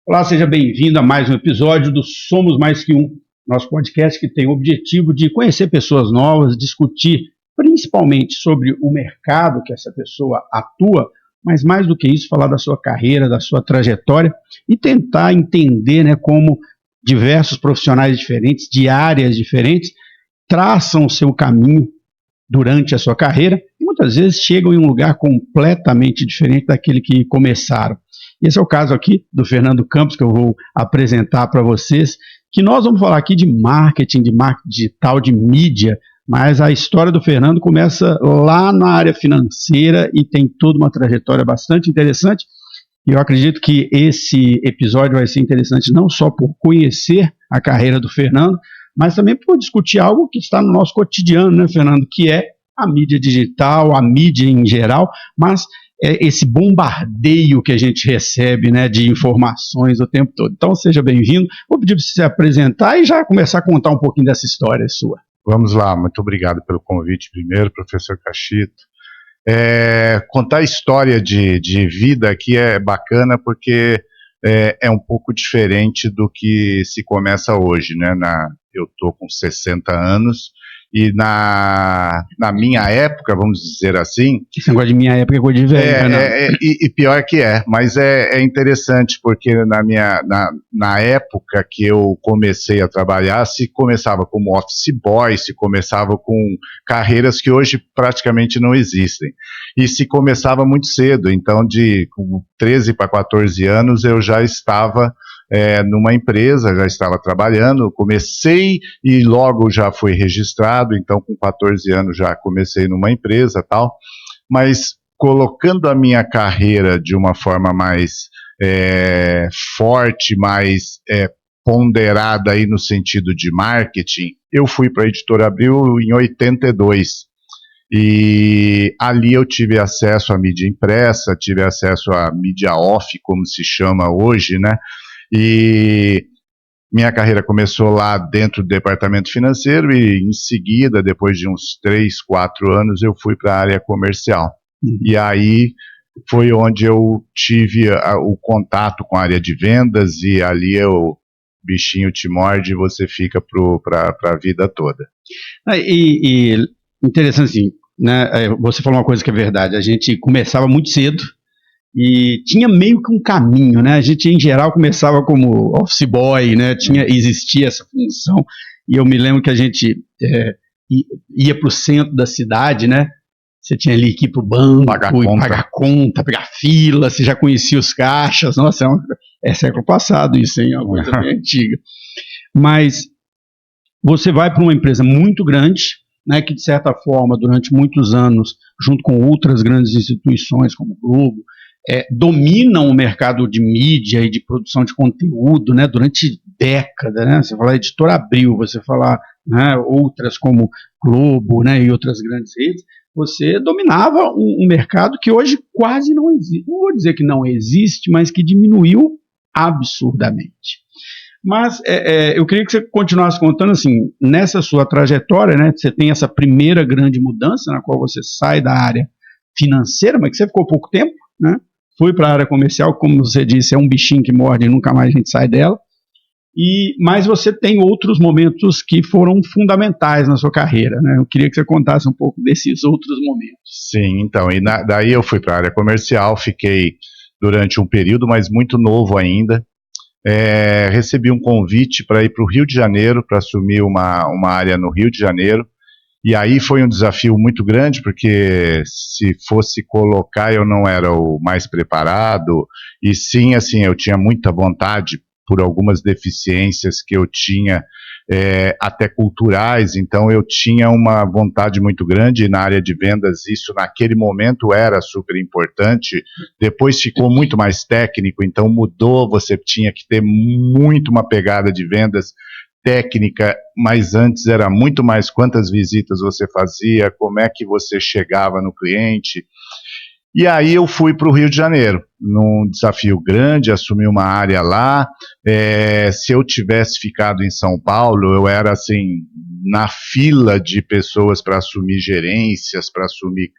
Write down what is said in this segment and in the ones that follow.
Olá, seja bem-vindo a mais um episódio do Somos Mais Que Um, nosso podcast que tem o objetivo de conhecer pessoas novas, discutir principalmente sobre o mercado que essa pessoa atua, mas mais do que isso, falar da sua carreira, da sua trajetória e tentar entender, como diversos profissionais diferentes, de áreas diferentes, traçam o seu caminho durante a sua carreira e muitas vezes chegam em um lugar completamente diferente daquele que começaram. Esse é o caso aqui do Fernando Campos, que eu vou apresentar para vocês, que nós vamos falar aqui de marketing digital, de mídia, mas a história do Fernando começa lá na área financeira e tem toda uma trajetória bastante interessante. E eu acredito que esse episódio vai ser interessante não só por conhecer a carreira do Fernando, mas também por discutir algo que está no nosso cotidiano, né, Fernando, que é a mídia digital, a mídia em geral, mas esse bombardeio que a gente recebe, de informações o tempo todo. Então, seja bem-vindo. Vou pedir para você se apresentar e já começar a contar um pouquinho dessa história sua. Vamos lá, muito obrigado pelo convite primeiro, professor Cachito. Contar a história de vida aqui é bacana porque é um pouco diferente do que se começa hoje, né? Eu estou com 60 anos e na minha época, vamos dizer assim... Esse negócio de minha época é coisa de velho, né? E pior que mas é interessante porque na época que eu comecei a trabalhar, se começava como office boy, se começava com carreiras que hoje praticamente não existem. E se começava muito cedo, então com 13 para 14 anos eu já estava numa empresa, já estava trabalhando, comecei e logo já fui registrado, então com 14 anos já comecei numa empresa tal, mas colocando a minha carreira de uma forma mais forte, mais ponderada aí no sentido de marketing, eu fui para a Editora Abril em 82, e ali eu tive acesso à mídia impressa, tive acesso à mídia off, como se chama hoje, né? E minha carreira começou lá dentro do departamento financeiro e em seguida, depois de uns 3, 4 anos, eu fui para a área comercial. E aí foi onde eu tive o contato com a área de vendas e ali o bichinho te morde e você fica para a vida toda. E interessante assim, você falou uma coisa que é verdade, a gente começava muito cedo, e tinha meio que um caminho, A gente, em geral, começava como office boy, existia essa função, e eu me lembro que a gente ia para o centro da cidade, Você tinha ali que ir para o banco, pagar conta, pegar fila, você já conhecia os caixas, nossa, é século passado isso, hein? É uma coisa bem antiga. Mas você vai para uma empresa muito grande, que de certa forma, durante muitos anos, junto com outras grandes instituições como o Globo, dominam o mercado de mídia e de produção de conteúdo, durante décadas, Você fala Editora Abril, você fala outras como Globo, e outras grandes redes, você dominava um mercado que hoje quase não existe. Não vou dizer que não existe, mas que diminuiu absurdamente. Mas eu queria que você continuasse contando, assim, nessa sua trajetória, você tem essa primeira grande mudança, na qual você sai da área financeira, mas que você ficou pouco tempo, Fui para a área comercial, como você disse, é um bichinho que morde e nunca mais a gente sai dela. Mas você tem outros momentos que foram fundamentais na sua carreira, Eu queria que você contasse um pouco desses outros momentos. Sim, então, daí eu fui para a área comercial, fiquei durante um período, mas muito novo ainda. Recebi um convite para ir para o Rio de Janeiro, para assumir uma área no Rio de Janeiro. E aí foi um desafio muito grande, porque se fosse colocar, eu não era o mais preparado, e sim, assim, eu tinha muita vontade por algumas deficiências que eu tinha, até culturais, então eu tinha uma vontade muito grande, e na área de vendas isso naquele momento era super importante, depois ficou muito mais técnico, então mudou, você tinha que ter muito uma pegada de vendas técnica, mas antes era muito mais quantas visitas você fazia, como é que você chegava no cliente. E aí eu fui para o Rio de Janeiro, num desafio grande, assumi uma área lá. Se eu tivesse ficado em São Paulo, eu era assim, na fila de pessoas para assumir gerências, para assumir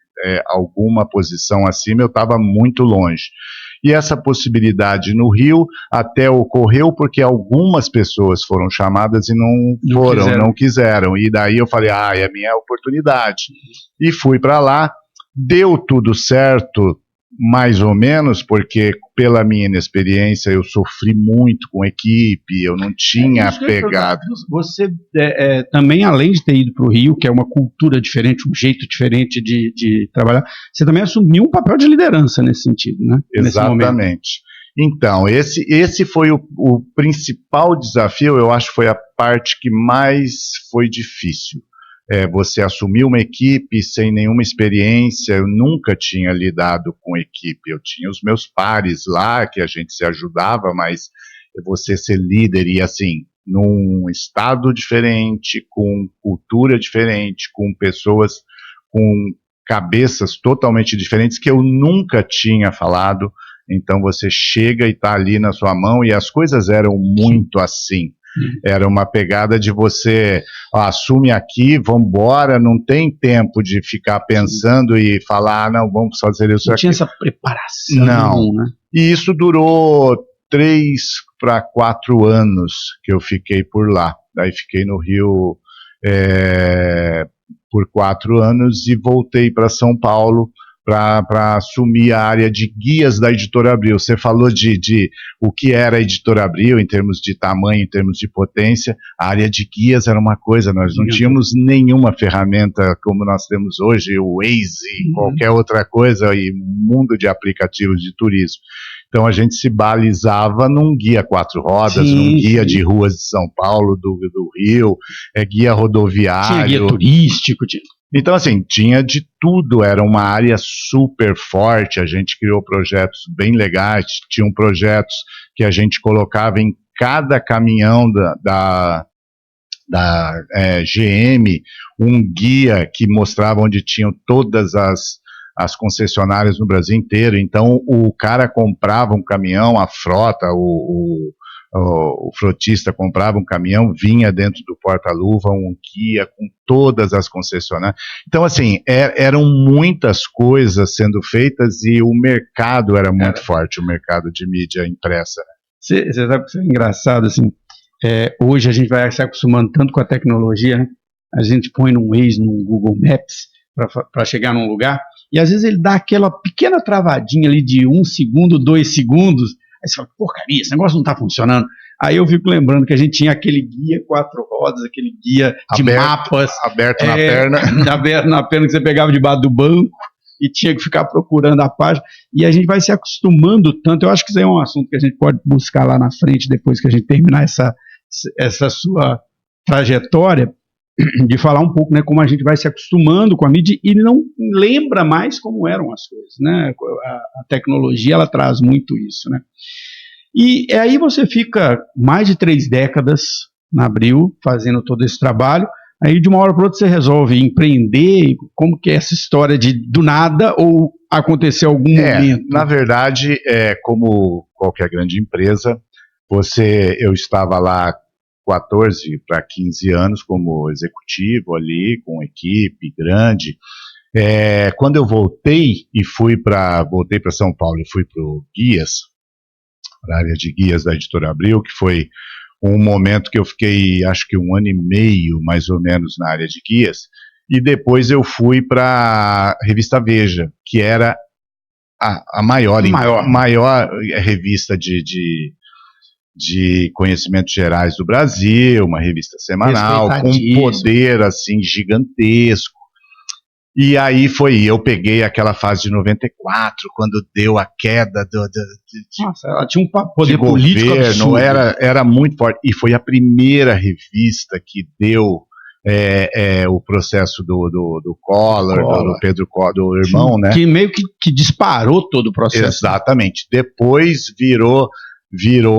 alguma posição acima, eu estava muito longe. E essa possibilidade no Rio até ocorreu porque algumas pessoas foram chamadas e não quiseram. E daí eu falei, é a minha oportunidade. E fui para lá, deu tudo certo, mais ou menos, porque pela minha inexperiência eu sofri muito com equipe, eu não tinha pegado. Você também, além de ter ido para o Rio, que é uma cultura diferente, um jeito diferente de trabalhar, você também assumiu um papel de liderança nesse sentido, né? Exatamente. Então, esse foi o principal desafio, eu acho que foi a parte que mais foi difícil. Você assumir uma equipe sem nenhuma experiência, eu nunca tinha lidado com equipe, eu tinha os meus pares lá, que a gente se ajudava, mas você ser líder e assim, num estado diferente, com cultura diferente, com pessoas com cabeças totalmente diferentes, que eu nunca tinha falado, então você chega e está ali na sua mão, e as coisas eram muito assim. Era uma pegada de você assume aqui, vamos embora, não tem tempo de ficar pensando e falar, não, vamos fazer isso aqui. Não tinha essa preparação. Não, né? E isso durou 3 para 4 anos que eu fiquei por lá. Daí fiquei no Rio por 4 anos e voltei para São Paulo para assumir a área de guias da Editora Abril. Você falou de o que era a Editora Abril em termos de tamanho, em termos de potência. A área de guias era uma coisa, nós não tínhamos nenhuma ferramenta como nós temos hoje, o Waze, qualquer outra coisa, e mundo de aplicativos de turismo. Então a gente se balizava num guia 4 rodas, num guia de ruas de São Paulo, do Rio, guia rodoviário. Tinha guia turístico, Então, assim, tinha de tudo, era uma área super forte, a gente criou projetos bem legais, tinham projetos que a gente colocava em cada caminhão da GM, um guia que mostrava onde tinham todas as concessionárias no Brasil inteiro. Então o cara comprava um caminhão, a frota, o frotista comprava um caminhão, vinha dentro do porta-luva um guia com todas as concessionárias. Então, assim, eram muitas coisas sendo feitas e o mercado era muito forte, o mercado de mídia impressa. Você sabe que isso é engraçado, assim, hoje a gente vai se acostumando tanto com a tecnologia, né? A gente põe num Waze, num Google Maps, para chegar num lugar, e às vezes ele dá aquela pequena travadinha ali de 1 segundo, 2 segundos, aí você fala, porcaria, esse negócio não está funcionando. Aí eu fico lembrando que a gente tinha aquele guia 4 rodas, aquele guia de mapas. Aberto na perna. Aberto na perna, que você pegava debaixo do banco e tinha que ficar procurando a página. E a gente vai se acostumando tanto. Eu acho que isso aí é um assunto que a gente pode buscar lá na frente, depois que a gente terminar essa sua trajetória, de falar um pouco, né, como a gente vai se acostumando com a mídia e não lembra mais como eram as coisas, né? A tecnologia, ela traz muito isso, né? E aí você fica mais de 3 décadas na Abril, fazendo todo esse trabalho, aí de uma hora para outra você resolve empreender. Como que é essa história de do nada ou aconteceu algum momento? Na verdade, como qualquer grande empresa, eu estava lá 14 para 15 anos como executivo ali, com equipe grande. Quando eu voltei para São Paulo e fui para o Guias, para a área de guias da Editora Abril, que foi um momento que eu fiquei, acho que 1 ano e meio, mais ou menos, na área de guias, e depois eu fui para a revista Veja, que era a maior revista de conhecimentos gerais do Brasil, uma revista semanal, com um poder assim gigantesco. E aí eu peguei aquela fase de 94, quando deu a queda Nossa, ela tinha um poder político governo, era muito forte, e foi a primeira revista que deu o processo do Collor, do Pedro Collor, do irmão, né? Que meio que disparou todo o processo. Exatamente. Depois virou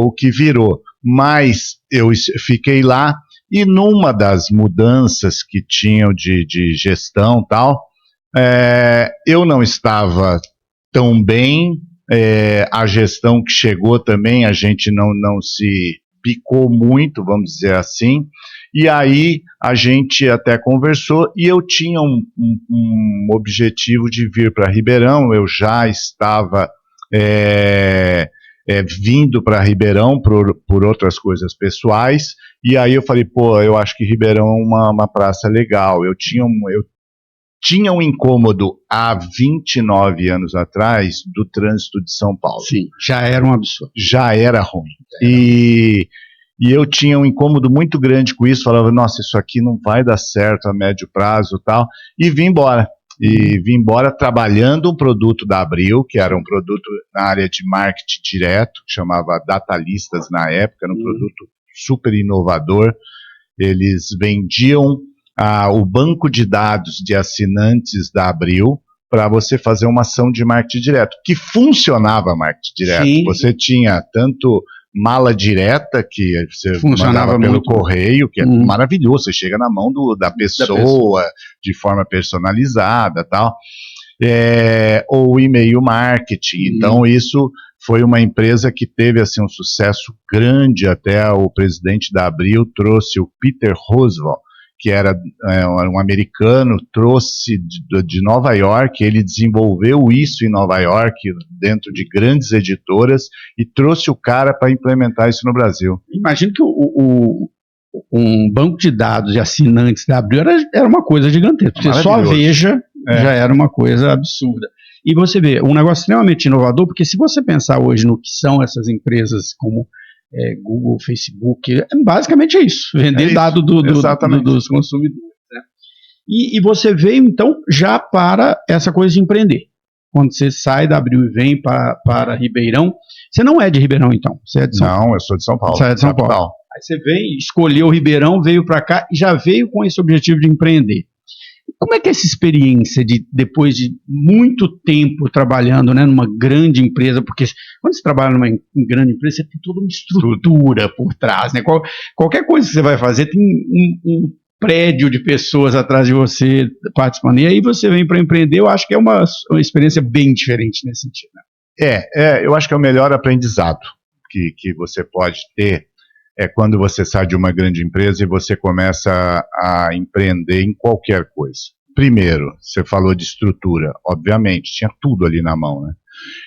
o que virou. Mas eu fiquei lá, e numa das mudanças que tinham de gestão e tal, eu não estava tão bem, a gestão que chegou também, a gente não se picou muito, vamos dizer assim, e aí a gente até conversou e eu tinha um objetivo de vir para Ribeirão, eu já estava vindo para Ribeirão por outras coisas pessoais, e aí eu falei, pô, eu acho que Ribeirão é uma praça legal. Eu tinha um incômodo há 29 anos atrás do trânsito de São Paulo. Sim, já era um absurdo. Já era ruim. E eu tinha um incômodo muito grande com isso, falava, nossa, isso aqui não vai dar certo a médio prazo e tal, e vim embora. E vim embora trabalhando um produto da Abril, que era um produto na área de marketing direto, que chamava Datalistas na época, era um produto super inovador. Eles vendiam o banco de dados de assinantes da Abril para você fazer uma ação de marketing direto, que funcionava marketing direto. Sim. Você tinha tanto mala direta, que você funcionava mandava pelo muito correio, que é maravilhoso, você chega na mão da pessoa de forma personalizada, tal, ou e-mail marketing. Então isso foi uma empresa que teve assim um sucesso grande, até o presidente da Abril trouxe o Peter Roosevelt, que era um americano, trouxe de Nova York, ele desenvolveu isso em Nova York, dentro de grandes editoras, e trouxe o cara para implementar isso no Brasil. Imagino que um banco de dados de assinantes da Abril era uma coisa gigantesca, porque só a Veja já era uma coisa absurda. E você vê, um negócio extremamente inovador, porque se você pensar hoje no que são essas empresas como Google, Facebook, basicamente é isso, vender dado dos consumidores. Né? E você veio, então, já para essa coisa de empreender. Quando você sai da Abril e vem para Ribeirão, você não é de Ribeirão, então? Você é de São Paulo? Não, eu sou de São Paulo. Você é de São Paulo. Aí você veio, escolheu Ribeirão, veio para cá e já veio com esse objetivo de empreender. Como é que é essa experiência depois de muito tempo trabalhando, né, numa grande empresa, porque quando você trabalha numa grande empresa, você tem toda uma estrutura por trás, né? Qualquer coisa que você vai fazer tem um prédio de pessoas atrás de você participando, e aí você vem para empreender, eu acho que é uma experiência bem diferente nesse sentido. Né? Eu acho que é o melhor aprendizado que você pode ter quando você sai de uma grande empresa e você começa a empreender em qualquer coisa. Primeiro, você falou de estrutura, obviamente, tinha tudo ali na mão, né?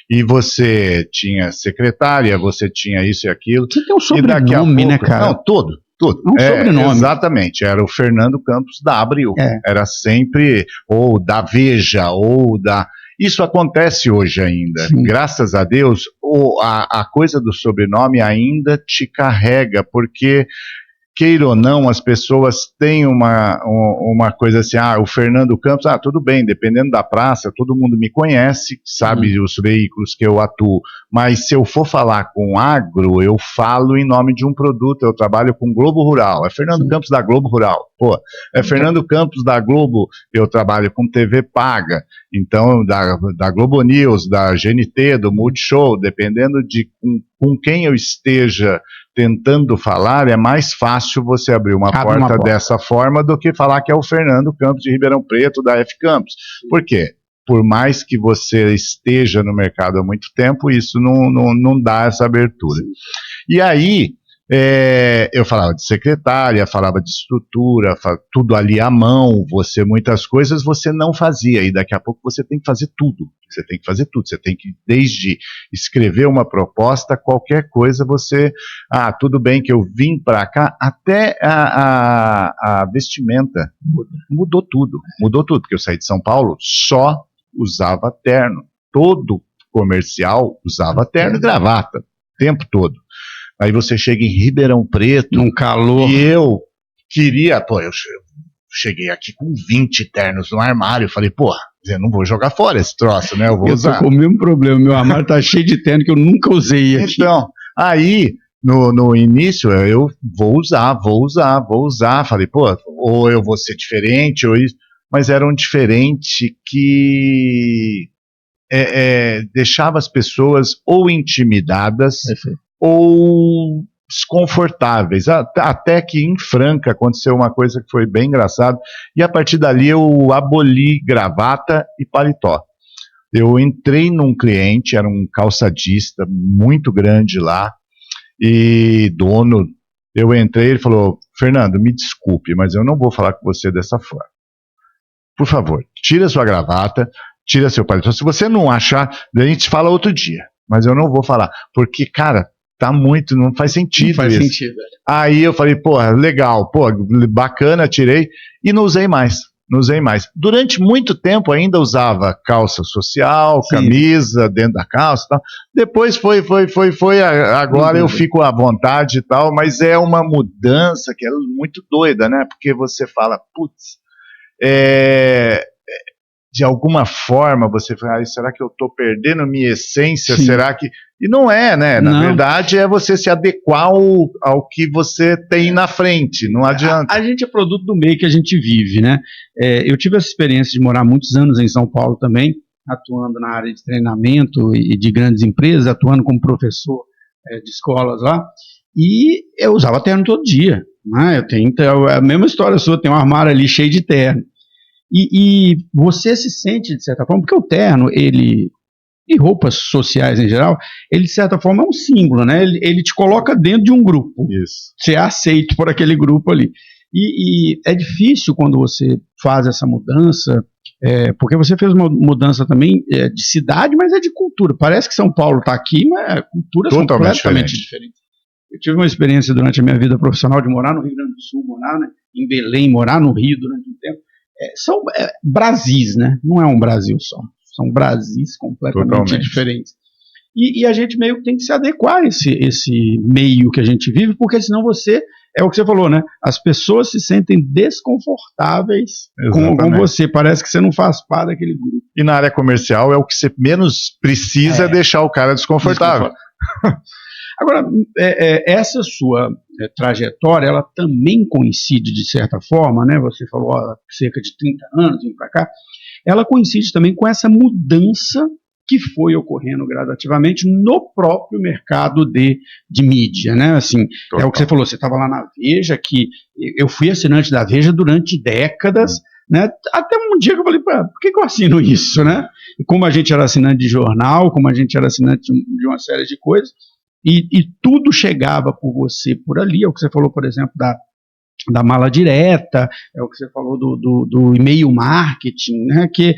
E você tinha secretária, você tinha isso e aquilo. Que tem um sobrenome, né, cara? Não, tudo. Um sobrenome. Exatamente, era o Fernando Campos da Abril. Era sempre, ou da Veja, ou da... Isso acontece hoje ainda. Sim. Graças a Deus, a coisa do sobrenome ainda te carrega, porque, queira ou não, as pessoas têm uma coisa assim, o Fernando Campos, tudo bem, dependendo da praça, todo mundo me conhece, sabe os veículos que eu atuo, mas se eu for falar com agro, eu falo em nome de um produto, eu trabalho com Globo Rural, é Fernando Campos da Globo Rural, Fernando Campos da Globo, eu trabalho com TV paga, então da Globo News, da GNT, do Multishow, dependendo de com quem eu esteja tentando falar, é mais fácil você abrir uma porta dessa forma do que falar que é o Fernando Campos de Ribeirão Preto, da F Campos. Por quê? Por mais que você esteja no mercado há muito tempo, isso não dá essa abertura. E aí, eu falava de secretária, falava de estrutura, tudo ali à mão, muitas coisas você não fazia, e daqui a pouco você tem que fazer tudo. Você tem que, desde escrever uma proposta, qualquer coisa tudo bem que eu vim para cá, até a vestimenta mudou tudo, porque eu saí de São Paulo, só usava terno, todo comercial usava terno e gravata, o tempo todo. Aí você chega em Ribeirão Preto, num calor, e eu queria, eu cheguei aqui com 20 ternos no armário, falei, eu não vou jogar fora esse troço, né, eu vou usar. Eu tô com o mesmo problema, meu armário tá cheio de terno que eu nunca usei aqui. Então, aí, no início, eu vou usar, falei, ou eu vou ser diferente, ou isso, mas era um diferente que deixava as pessoas ou intimidadas, ou desconfortáveis, até que em Franca aconteceu uma coisa que foi bem engraçada, e a partir dali eu aboli gravata e paletó. Eu entrei num cliente, era um calçadista muito grande lá, e dono. Eu entrei, ele falou, Fernando, me desculpe, mas eu não vou falar com você dessa forma. Por favor, tira sua gravata, tira seu paletó. Se você não achar, a gente fala outro dia, mas eu não vou falar, porque, cara, tá muito, não faz sentido isso. Não faz sentido. Aí eu falei, porra, legal, pô, bacana, tirei, e não usei mais. Não usei mais. Durante muito tempo ainda usava calça social, sim, camisa dentro da calça e tal. Depois foi. Agora eu fico à vontade e tal, mas é uma mudança que é muito doida, né? Porque você fala, putz, de alguma forma você fala, será que eu estou perdendo minha essência? Sim. Será que... E não é, né? Na verdade é você se adequar ao que você tem na frente, não adianta. A gente é produto do meio que a gente vive, né? Eu tive essa experiência de morar muitos anos em São Paulo também, atuando na área de treinamento e de grandes empresas, atuando como professor de escolas lá, e eu usava terno todo dia, né? Eu tenho a mesma história sua, tem um armário ali cheio de terno. E você se sente, de certa forma, porque o terno, e roupas sociais em geral, ele de certa forma é um símbolo, né? Ele te coloca dentro de um grupo. Isso. Você é aceito por aquele grupo ali. E é difícil quando você faz essa mudança, porque você fez uma mudança também de cidade, mas é de cultura. Parece que São Paulo está aqui, mas a cultura é completamente diferente. Eu tive uma experiência durante a minha vida profissional de morar no Rio Grande do Sul, morar, né, em Belém, morar no Rio durante um tempo. São Brasis, né? Não é um Brasil só. São Brasis completamente diferentes. E a gente meio que tem que se adequar a esse meio que a gente vive, porque senão é o que você falou, né? As pessoas se sentem desconfortáveis com você. Parece que você não faz parte daquele grupo. E na área comercial é o que você menos precisa deixar o cara desconfortável. Agora, essa sua trajetória, ela também coincide, de certa forma, né? Você falou há cerca de 30 anos, indo para cá, ela coincide também com essa mudança que foi ocorrendo gradativamente no próprio mercado de mídia, né? Assim, é o que você falou, você estava lá na Veja, que eu fui assinante da Veja durante décadas, né? Até um dia que eu falei, por que eu assino isso, né? E como a gente era assinante de jornal, como a gente era assinante de uma série de coisas, e tudo chegava por você por ali, é o que você falou, por exemplo, da mala direta, é o que você falou do e-mail marketing, né, que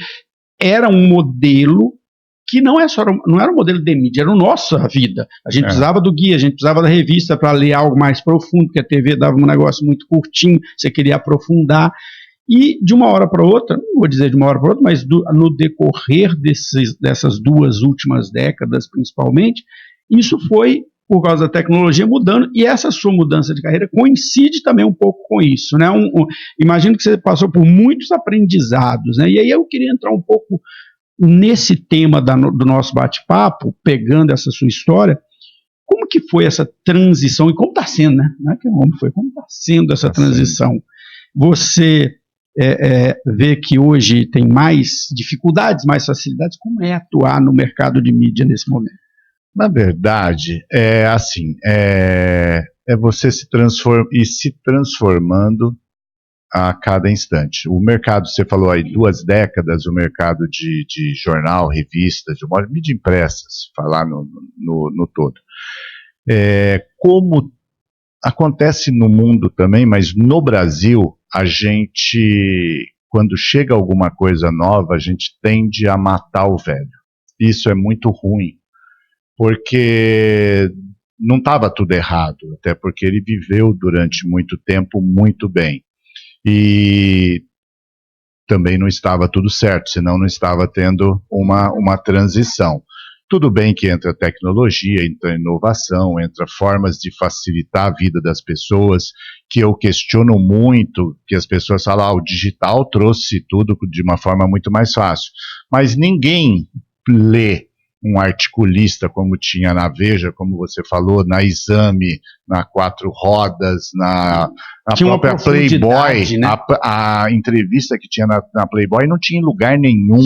era um modelo que não era um modelo de mídia, era a nossa vida. A gente precisava do guia, a gente precisava da revista para ler algo mais profundo, porque a TV dava um negócio muito curtinho, você queria aprofundar. E de uma hora para outra, não vou dizer de uma hora para outra, mas no decorrer dessas duas últimas décadas, principalmente, isso foi, por causa da tecnologia, mudando, e essa sua mudança de carreira coincide também um pouco com isso, né? Imagino que você passou por muitos aprendizados, né? E aí eu queria entrar um pouco nesse tema do nosso bate-papo, pegando essa sua história. Como que foi essa transição, e como está sendo, né? Não é que como foi, como está sendo essa transição? Você vê que hoje tem mais dificuldades, mais facilidades. Como é atuar no mercado de mídia nesse momento? Na verdade, você se transformando a cada instante. O mercado, você falou aí, 2 décadas, o mercado de jornal, revistas, de uma mídia impressa, se falar no todo. Como acontece no mundo também, mas no Brasil, a gente, quando chega alguma coisa nova, a gente tende a matar o velho. Isso é muito ruim, porque não estava tudo errado, até porque ele viveu durante muito tempo muito bem. E também não estava tudo certo, senão não estava tendo uma transição. Tudo bem que entra tecnologia, entra inovação, entra formas de facilitar a vida das pessoas, que eu questiono muito, que as pessoas falam, o digital trouxe tudo de uma forma muito mais fácil. Mas ninguém lê um articulista como tinha na Veja, como você falou, na Exame, na Quatro Rodas, na própria Playboy, né? A entrevista que tinha na Playboy não tinha lugar nenhum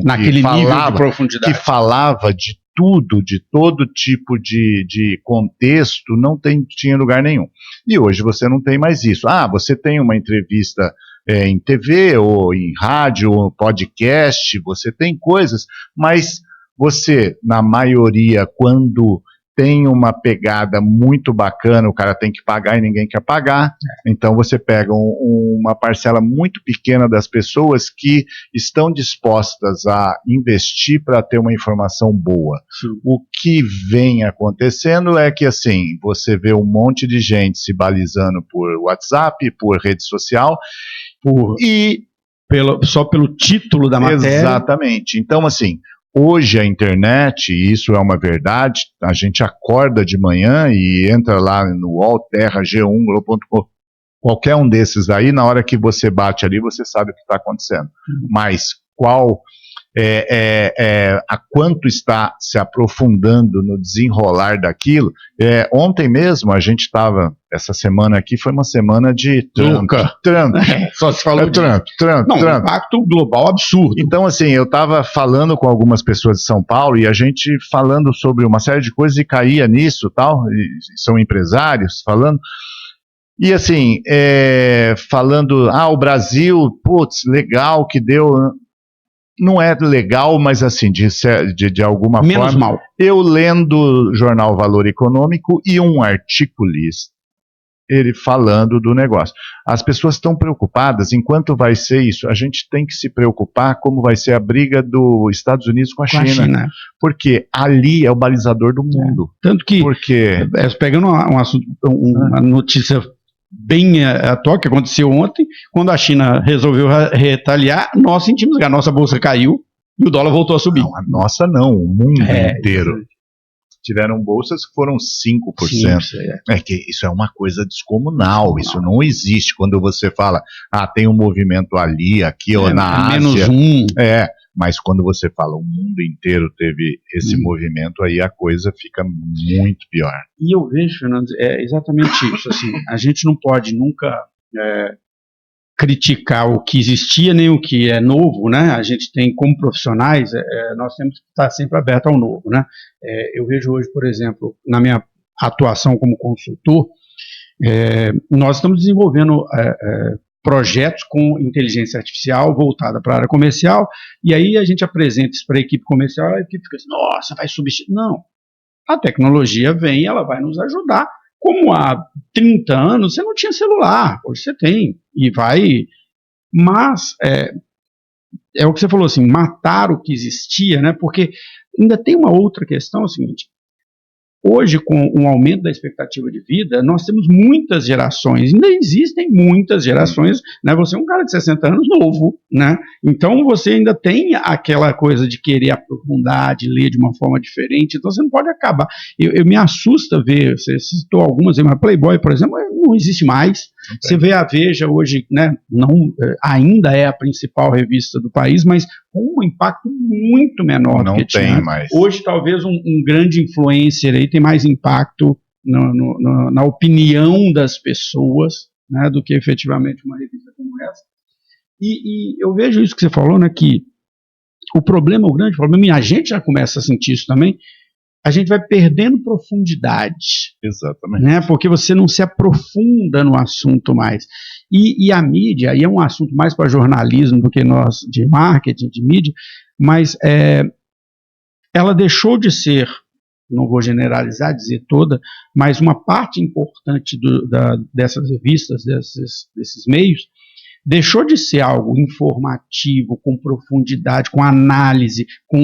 naquele nível de profundidade. Que falava de tudo, de todo tipo de contexto, não tinha lugar nenhum. E hoje você não tem mais isso. Você tem uma entrevista em TV, ou em rádio, ou podcast, você tem coisas, mas você, na maioria, quando tem uma pegada muito bacana, o cara tem que pagar e ninguém quer pagar, então você pega uma parcela muito pequena das pessoas que estão dispostas a investir para ter uma informação boa. Sim. O que vem acontecendo é que, assim, você vê um monte de gente se balizando por WhatsApp, por rede social, só pelo título da matéria. Exatamente. Então, assim, hoje a internet, e isso é uma verdade, a gente acorda de manhã e entra lá no UOL, Terra, G1, Globo.com, qualquer um desses aí, na hora que você bate ali, você sabe o que está acontecendo. Mas qual a quanto está se aprofundando no desenrolar daquilo. Ontem mesmo a gente estava, essa semana aqui foi uma semana de Trump. Só se falou Trump. Um impacto global absurdo. Então, assim, eu estava falando com algumas pessoas de São Paulo e a gente falando sobre uma série de coisas e caía nisso, tal, e são empresários falando. E assim, falando, o Brasil, putz, legal que deu. Não é legal, mas assim, de alguma menos forma. Mal. Eu lendo o jornal Valor Econômico e um articulista, ele falando do negócio. As pessoas estão preocupadas, enquanto vai ser isso, a gente tem que se preocupar como vai ser a briga dos Estados Unidos com a China. Porque ali é o balizador do mundo. Tanto que, pegando um assunto, uma notícia bem atual, que aconteceu ontem, quando a China resolveu retaliar, nós sentimos que a nossa bolsa caiu e o dólar voltou a subir. Não, a nossa não, o mundo inteiro. Tiveram bolsas que foram 5%. Que isso é uma coisa descomunal, isso não existe. Quando você fala, tem um movimento ali, aqui, ou na Ásia. -1. Mas quando você fala o mundo inteiro teve esse movimento, aí a coisa fica muito pior. E eu vejo, Fernando, exatamente isso. Assim, a gente não pode nunca criticar o que existia, nem o que é novo, né? A gente tem, como profissionais, nós temos que estar sempre aberto ao novo, né? Eu vejo hoje, por exemplo, na minha atuação como consultor, nós estamos desenvolvendo projetos com inteligência artificial voltada para a área comercial, e aí a gente apresenta isso para a equipe comercial, a equipe fica assim, nossa, vai substituir. Não, a tecnologia vem, ela vai nos ajudar. Como há 30 anos você não tinha celular, hoje você tem, e vai, mas é o que você falou, assim, matar o que existia, né, porque ainda tem uma outra questão, é o seguinte, hoje, com o aumento da expectativa de vida, nós temos muitas gerações, ainda existem muitas gerações, né? Você é um cara de 60 anos novo, né? Então você ainda tem aquela coisa de querer aprofundar, de ler de uma forma diferente, então você não pode acabar. Eu me assusta ver, você citou algumas, mas Playboy, por exemplo, não existe mais. Você vê a Veja hoje, né? Ainda é a principal revista do país, mas com um impacto muito menor do que tinha. Não tem mais. Hoje, talvez um grande influencer aí tem mais impacto na opinião das pessoas, né, do que efetivamente uma revista como essa. E eu vejo isso que você falou, né, que o grande problema, e a gente já começa a sentir isso também, a gente vai perdendo profundidade. Exatamente. Né, porque você não se aprofunda no assunto mais. E a mídia, e é um assunto mais para jornalismo do que nós de marketing, de mídia, mas ela deixou de ser, não vou generalizar, dizer toda, mas uma parte importante dessas revistas, desses meios, deixou de ser algo informativo, com profundidade, com análise, com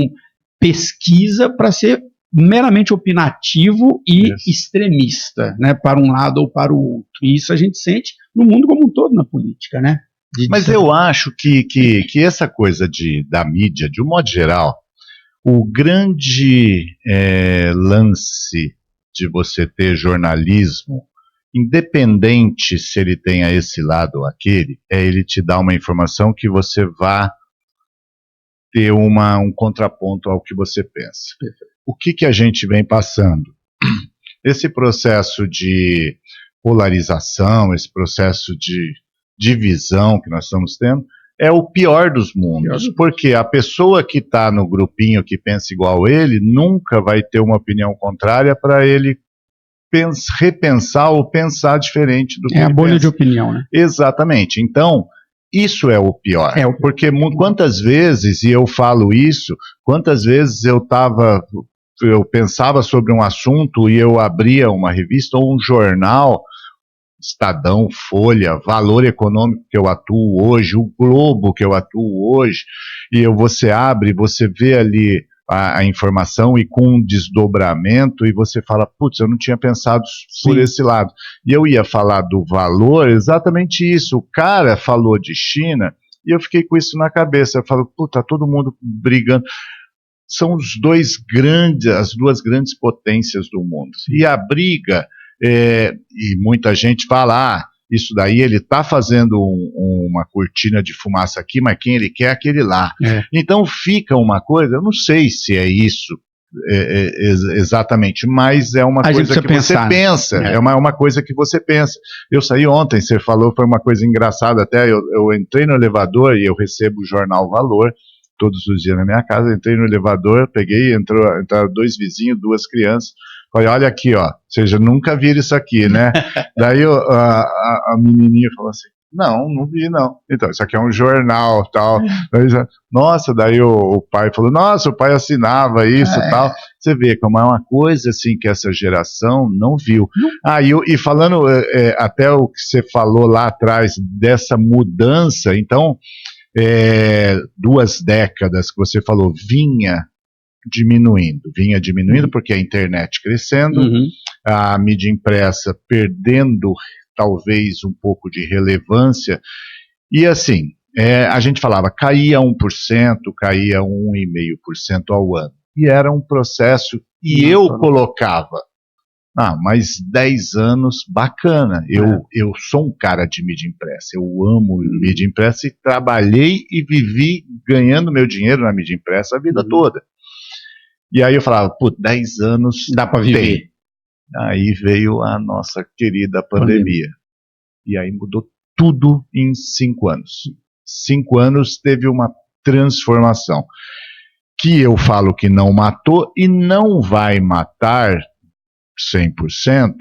pesquisa, para ser meramente opinativo e extremista, né, para um lado ou para o outro. E isso a gente sente no mundo como um todo, na política, né? Mas eu acho que essa coisa da mídia, de um modo geral, o grande lance de você ter jornalismo, independente se ele tenha esse lado ou aquele, ele te dar uma informação que você vá ter um contraponto ao que você pensa. Perfeito. O que a gente vem passando? Esse processo de polarização, esse processo de divisão que nós estamos tendo, é o pior dos mundos, porque a pessoa que está no grupinho que pensa igual ele, nunca vai ter uma opinião contrária para ele repensar ou pensar diferente do que ele pensa. É a bolha de opinião, né? Exatamente. Então, isso é o pior. Porque quantas vezes, e eu falo isso, quantas vezes eu estava eu pensava sobre um assunto e eu abria uma revista ou um jornal, Estadão, Folha, Valor Econômico que eu atuo hoje, o Globo que eu atuo hoje, e você abre, você vê ali a informação e com um desdobramento, e você fala, putz, eu não tinha pensado por esse lado. E eu ia falar do valor, exatamente isso. O cara falou de China, e eu fiquei com isso na cabeça. Eu falo, puta, tá todo mundo brigando. São as duas grandes potências do mundo. E a briga, e muita gente fala, isso daí ele está fazendo uma cortina de fumaça aqui, mas quem ele quer é aquele lá. Então fica uma coisa, eu não sei se é isso exatamente, mas é uma coisa que você pensa, é uma coisa que você pensa. Eu saí ontem, você falou, foi uma coisa engraçada até, eu entrei no elevador e eu recebo o jornal Valor, todos os dias na minha casa, entrei no elevador, peguei, entraram 2 vizinhos, 2 crianças, falei, olha aqui, ó, vocês nunca viram isso aqui, né? Daí a menininha falou assim, não vi não. Então, isso aqui é um jornal, tal. Daí, nossa, daí o pai falou, nossa, o pai assinava isso, tal. Você vê como é uma coisa assim que essa geração não viu. E falando até o que você falou lá atrás dessa mudança, então, 2 décadas que você falou, vinha diminuindo porque a internet crescendo, a mídia impressa perdendo talvez um pouco de relevância, e assim, a gente falava, caía 1%, caía 1,5% ao ano, e era um processo, e eu colocava, mais 10 anos, bacana, eu sou um cara de mídia impressa, eu amo mídia impressa, e trabalhei e vivi ganhando meu dinheiro na mídia impressa a vida toda. E aí eu falava, 10 anos dá para viver. Aí veio a nossa querida pandemia. E aí mudou tudo em 5 anos. 5 anos teve uma transformação. Que eu falo que não matou e não vai matar 100%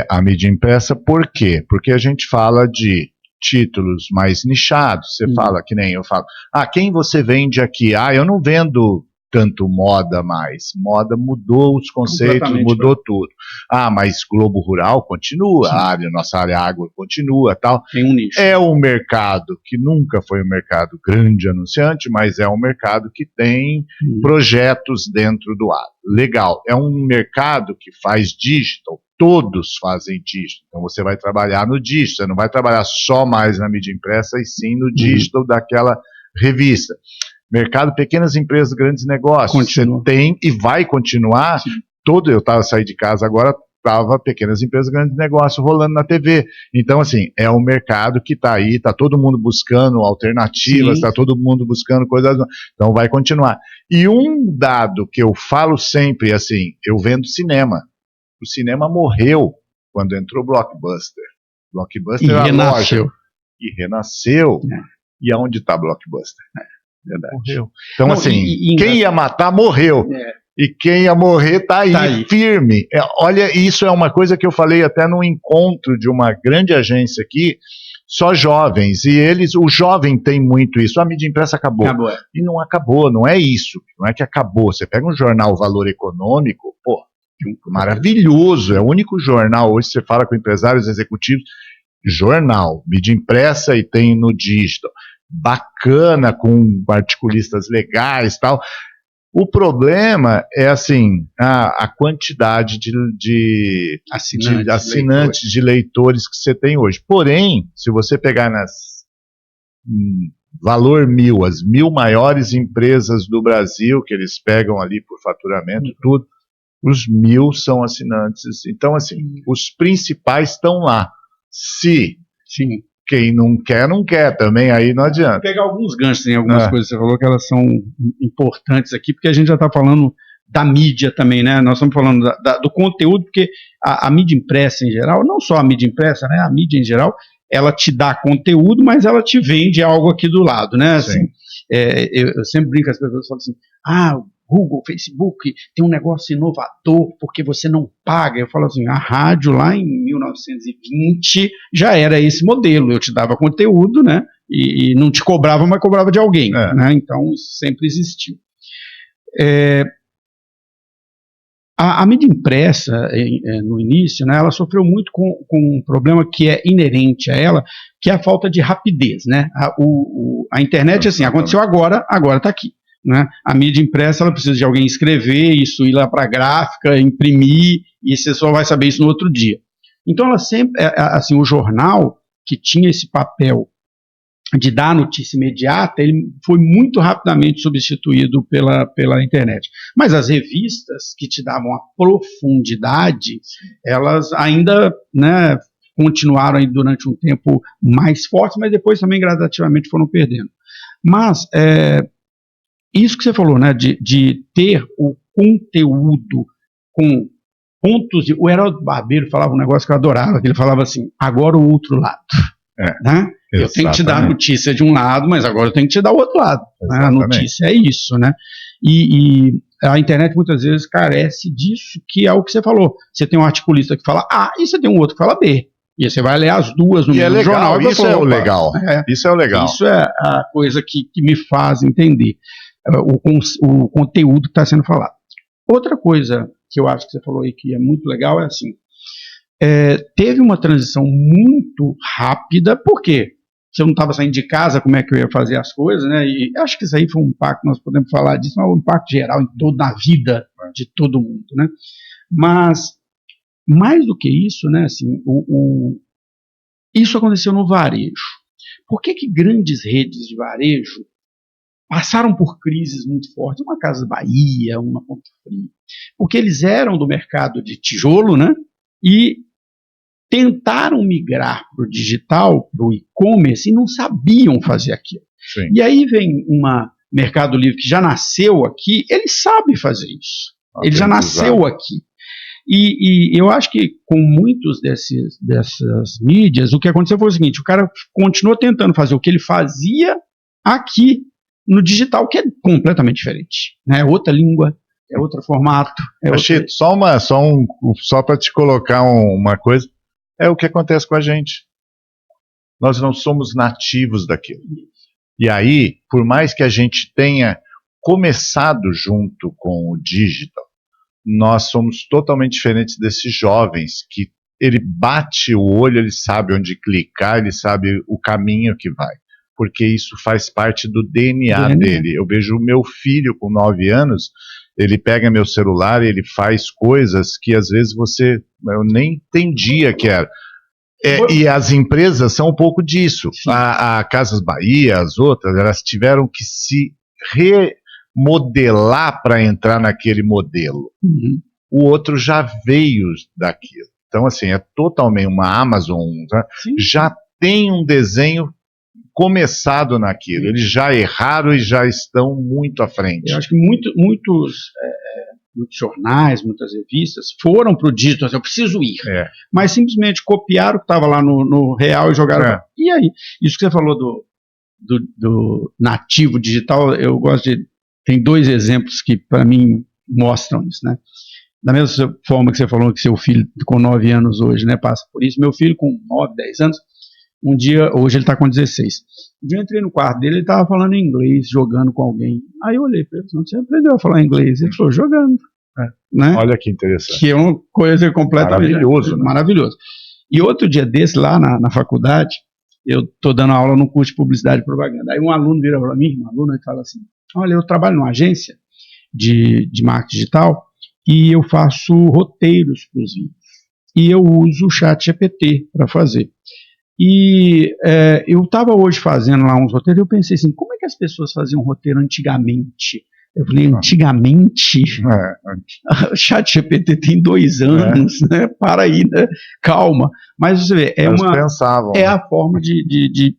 a mídia impressa. Por quê? Porque a gente fala de títulos mais nichados. Você fala, que nem eu falo, quem você vende aqui? Eu não vendo tanto moda mais. Moda mudou os conceitos, mudou tudo. Mas Globo Rural continua, nossa área agro continua, tal. Tem um nicho. É um mercado que nunca foi um mercado grande anunciante, mas é um mercado que tem projetos dentro do agro. Legal. É um mercado que faz digital. Todos fazem digital. Então você vai trabalhar no digital, você não vai trabalhar só mais na mídia impressa, e sim no digital daquela revista. Mercado, pequenas empresas, grandes negócios. Continua. Você tem e vai continuar. Eu saí de casa agora, estava pequenas empresas, grandes negócios rolando na TV. Então, assim, é um mercado que está aí, está todo mundo buscando alternativas, está todo mundo buscando coisas. Então, vai continuar. E um dado que eu falo sempre, assim, eu vendo cinema. O cinema morreu quando entrou o Blockbuster. Blockbuster era renasceu. E renasceu. E aonde está Blockbuster? Verdade. Morreu. Então, quem ia matar, morreu. E quem ia morrer tá aí. Firme. Olha, isso é uma coisa que eu falei até num encontro de uma grande agência aqui, só jovens, e o jovem tem muito isso, a mídia impressa acabou. E não acabou, não é isso, não é que acabou. Você pega um jornal Valor Econômico, maravilhoso, é o único jornal, hoje você fala com empresários executivos, jornal, mídia impressa e tem no digital. Bacana, com articulistas legais e tal. O problema é assim, a quantidade de assinantes, de leitores que você tem hoje. Porém, se você pegar Valor 1000, as 1000 maiores empresas do Brasil, que eles pegam ali por faturamento, tudo, os 1000 são assinantes. Então, assim, os principais estão lá. Quem não quer também, aí não adianta. Vou pegar alguns ganchos em algumas coisas que você falou, que elas são importantes aqui, porque a gente já está falando da mídia também, né? Nós estamos falando do conteúdo, porque a mídia impressa em geral, não só a mídia impressa, né? A mídia em geral, ela te dá conteúdo, mas ela te vende algo aqui do lado, né? Assim, eu sempre brinco, as pessoas falam assim, Google, Facebook, tem um negócio inovador, porque você não paga. Eu falo assim, a rádio lá em 1920 já era esse modelo, eu te dava conteúdo, né, e não te cobrava, mas cobrava de alguém, né, então isso sempre existiu. A mídia impressa, no início, né, ela sofreu muito com um problema que é inerente a ela, que é a falta de rapidez. Né? A internet, assim, aconteceu agora está aqui. Né? A mídia impressa, ela precisa de alguém escrever isso, ir lá para a gráfica, imprimir, e você só vai saber isso no outro dia. Então, ela sempre, assim, o jornal, que tinha esse papel de dar notícia imediata, ele foi muito rapidamente substituído pela internet. Mas as revistas que te davam a profundidade, elas ainda, né, continuaram aí durante um tempo mais fortes, mas depois também gradativamente foram perdendo. Mas isso que você falou, né, de ter o conteúdo com pontos. O Heródoto Barbeiro falava um negócio que eu adorava, que ele falava assim: agora o outro lado. Né? Eu tenho que te dar a notícia de um lado, mas agora eu tenho que te dar o outro lado. Né? A notícia é isso, né? E a internet muitas vezes carece disso, que é o que você falou. Você tem um articulista que fala A e você tem um outro que fala B. E você vai ler as duas no mesmo jornal. Isso é o legal. Isso é o legal. Isso é a coisa que me faz entender o conteúdo que está sendo falado. Outra coisa que eu acho que você falou aí que é muito legal é assim, teve uma transição muito rápida, porque se eu não estava saindo de casa, como é que eu ia fazer as coisas, né? E acho que isso aí foi um impacto, nós podemos falar disso, mas um impacto geral em toda a vida de todo mundo, né? Mas, mais do que isso, né, assim, isso aconteceu no varejo. Por que grandes redes de varejo passaram por crises muito fortes? Uma Casas Bahia, uma Ponto Frio. Porque eles eram do mercado de tijolo, né? E tentaram migrar para o digital, para o e-commerce, e não sabiam fazer aquilo. Sim. E aí vem uma Mercado Livre que já nasceu aqui, ele sabe fazer isso. Ele já nasceu aqui. E eu acho que com muitos dessas mídias, o que aconteceu foi o seguinte: o cara continuou tentando fazer o que ele fazia aqui no digital, que é completamente diferente. Né? É outra língua, é outro formato. Achei, só para te colocar uma coisa, é o que acontece com a gente. Nós não somos nativos daquilo. E aí, por mais que a gente tenha começado junto com o digital, nós somos totalmente diferentes desses jovens, que ele bate o olho, ele sabe onde clicar, ele sabe o caminho que vai, porque isso faz parte do DNA dele. Eu vejo o meu filho com 9 anos, ele pega meu celular e ele faz coisas que às vezes eu nem entendia que era. E as empresas são um pouco disso. A Casas Bahia, as outras, elas tiveram que se remodelar para entrar naquele modelo. Uhum. O outro já veio daquilo. Então, assim, é totalmente uma Amazon, né? Já tem um desenho começado naquilo. Eles já erraram e já estão muito à frente. Eu acho que muitos jornais, muitas revistas foram para o digital, eu preciso ir. Mas simplesmente copiaram o que estava lá no real e jogaram. E aí? Isso que você falou do nativo digital, eu gosto de. Tem 2 exemplos que, para mim, mostram isso, né? Da mesma forma que você falou que seu filho com 9 anos hoje, né, passa por isso, meu filho com 9, 10 anos, um dia, hoje ele está com 16. Um dia eu entrei no quarto dele, ele estava falando inglês, jogando com alguém. Aí eu olhei para ele, você aprendeu a falar inglês? Ele falou, jogando. Né? Olha que interessante. Que é uma coisa completamente maravilhoso. E outro dia desse, lá na faculdade, eu estou dando aula no curso de Publicidade e Propaganda. Aí um aluno vira para mim, um aluno, e fala assim, olha, eu trabalho numa agência de marketing digital e eu faço roteiros para os vídeos. E eu uso o ChatGPT para fazer. E eu estava hoje fazendo lá uns roteiros e eu pensei assim, como é que as pessoas faziam roteiro antigamente? Eu falei, antigamente? O ChatGPT tem 2 anos, né? Para aí, né? Calma. Mas você vê, a forma de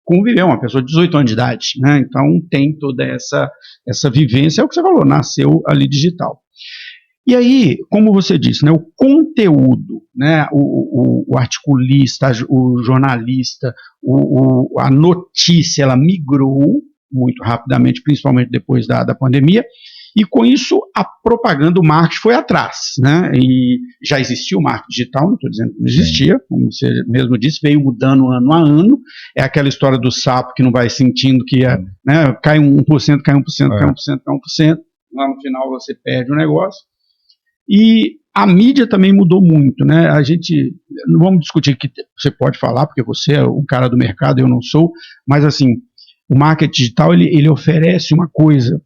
conviver, uma pessoa de 18 anos de idade, né? Então tem toda essa vivência, é o que você falou, nasceu ali digital. E aí, como você disse, né, o conteúdo, né, o articulista, o jornalista, a notícia, ela migrou muito rapidamente, principalmente depois da pandemia, e com isso a propaganda, o marketing foi atrás, né, e já existia o marketing digital, não estou dizendo que não existia, como você mesmo disse, veio mudando ano a ano, é aquela história do sapo que não vai sentindo que né, cai 1%, cai 1%, cai 1%, cai 1%, lá no final você perde o negócio. E a mídia também mudou muito, né? A gente, não vamos discutir que você pode falar, porque você é o cara do mercado, eu não sou, mas assim, o marketing digital, ele oferece uma coisa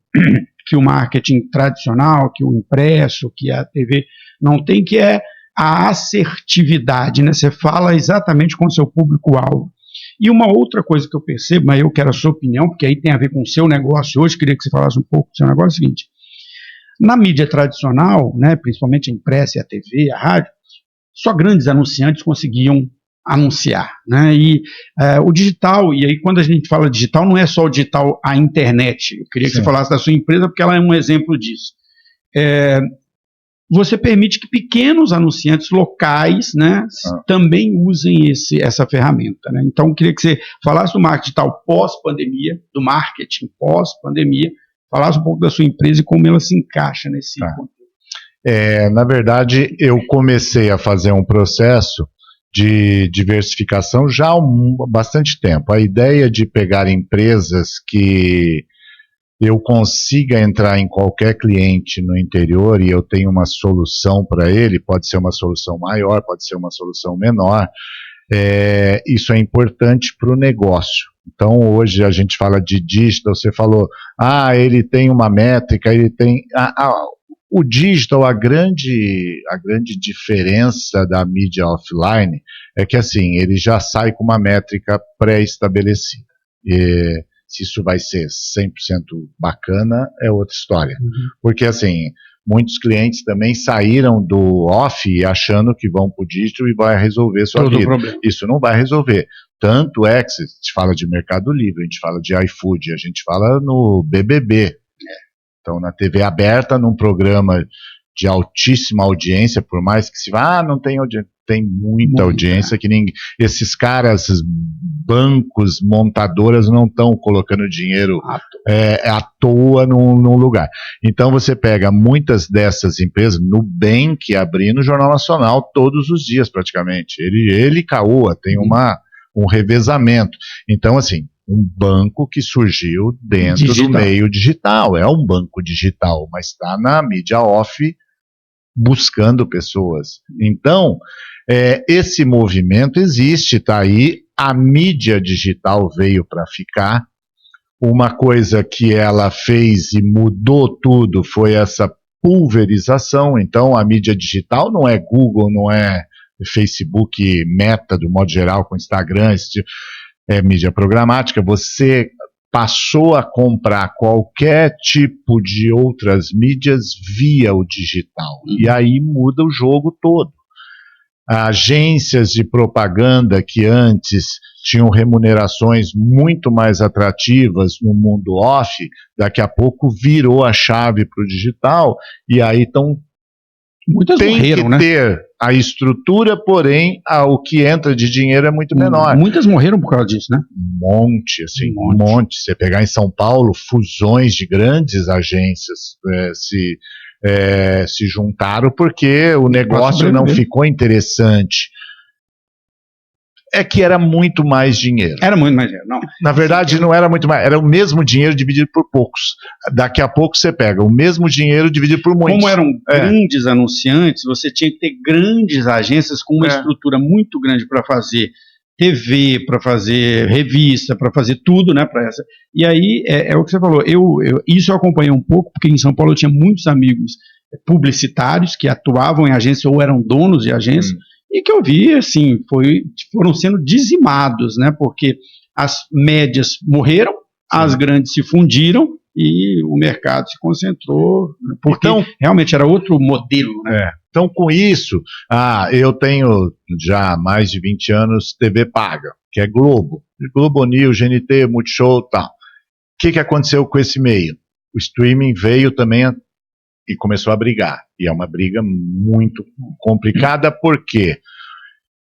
que o marketing tradicional, que o impresso, que a TV não tem, que é a assertividade, né? Você fala exatamente com o seu público-alvo. E uma outra coisa que eu percebo, mas eu quero a sua opinião, porque aí tem a ver com o seu negócio hoje, queria que você falasse um pouco do seu negócio, é o seguinte: na mídia tradicional, né, principalmente a impressa, a TV, a rádio, só grandes anunciantes conseguiam anunciar, né? E o digital, e aí quando a gente fala digital, não é só o digital, a internet. Eu queria que você falasse da sua empresa, porque ela é um exemplo disso. Você permite que pequenos anunciantes locais, né, também usem essa ferramenta, né? Então, eu queria que você falasse do marketing digital pós-pandemia, do marketing pós-pandemia, falasse um pouco da sua empresa e como ela se encaixa nesse contexto. Na verdade, eu comecei a fazer um processo de diversificação já há bastante tempo. A ideia de pegar empresas que eu consiga entrar em qualquer cliente no interior e eu tenho uma solução para ele, pode ser uma solução maior, pode ser uma solução menor, isso é importante para o negócio. Então, hoje a gente fala de digital, você falou, ele tem uma métrica, ele tem... O digital, a grande diferença da mídia offline é que, assim, ele já sai com uma métrica pré-estabelecida. Se isso vai ser 100% bacana, é outra história. Porque, assim, muitos clientes também saíram do off achando que vão para o digital e vai resolver sua vida. Isso não vai resolver. Tanto é que a gente fala de Mercado Livre, a gente fala de iFood, a gente fala no BBB. Então, na TV aberta, num programa de altíssima audiência, por mais que se vá, não tem audiência, tem muita audiência, que esses caras, esses bancos, montadoras não estão colocando dinheiro à toa num lugar. Então, você pega muitas dessas empresas, Nubank abrindo o Jornal Nacional todos os dias, praticamente. Ele e Caoa, tem um revezamento. Então, assim, um banco que surgiu dentro do meio digital. É um banco digital, mas está na mídia off buscando pessoas. Então, esse movimento existe, está aí. A mídia digital veio para ficar. Uma coisa que ela fez e mudou tudo foi essa pulverização. Então, a mídia digital não é Google, não é Facebook, Meta, do modo geral, com Instagram, mídia programática. Você passou a comprar qualquer tipo de outras mídias via o digital. E aí muda o jogo todo. Agências de propaganda que antes tinham remunerações muito mais atrativas no mundo off, daqui a pouco virou a chave para o digital, e aí muitas morreram, né? Ter a estrutura, porém, o que entra de dinheiro é muito menor. Muitas morreram por causa disso, né? Um monte. Você pegar em São Paulo, fusões de grandes agências se juntaram porque o negócio não ficou interessante. É que era muito mais dinheiro. Era muito mais dinheiro, não. Na verdade, não era muito mais, era o mesmo dinheiro dividido por poucos. Daqui a pouco você pega o mesmo dinheiro dividido por muitos. Como eram grandes anunciantes, você tinha que ter grandes agências com uma estrutura muito grande para fazer TV, para fazer revista, para fazer tudo, né? E aí, é o que você falou, isso eu acompanhei um pouco, porque em São Paulo eu tinha muitos amigos publicitários que atuavam em agência ou eram donos de agência, e que eu vi, assim, foram sendo dizimados, né? Porque as médias morreram, as grandes se fundiram e o mercado se concentrou, porque realmente era outro modelo, né? Então, com isso, eu tenho já mais de 20 anos TV paga, que é Globo News, GNT, Multishow e tal. O que aconteceu com esse meio? O streaming veio também e começou a brigar. E é uma briga muito complicada, porque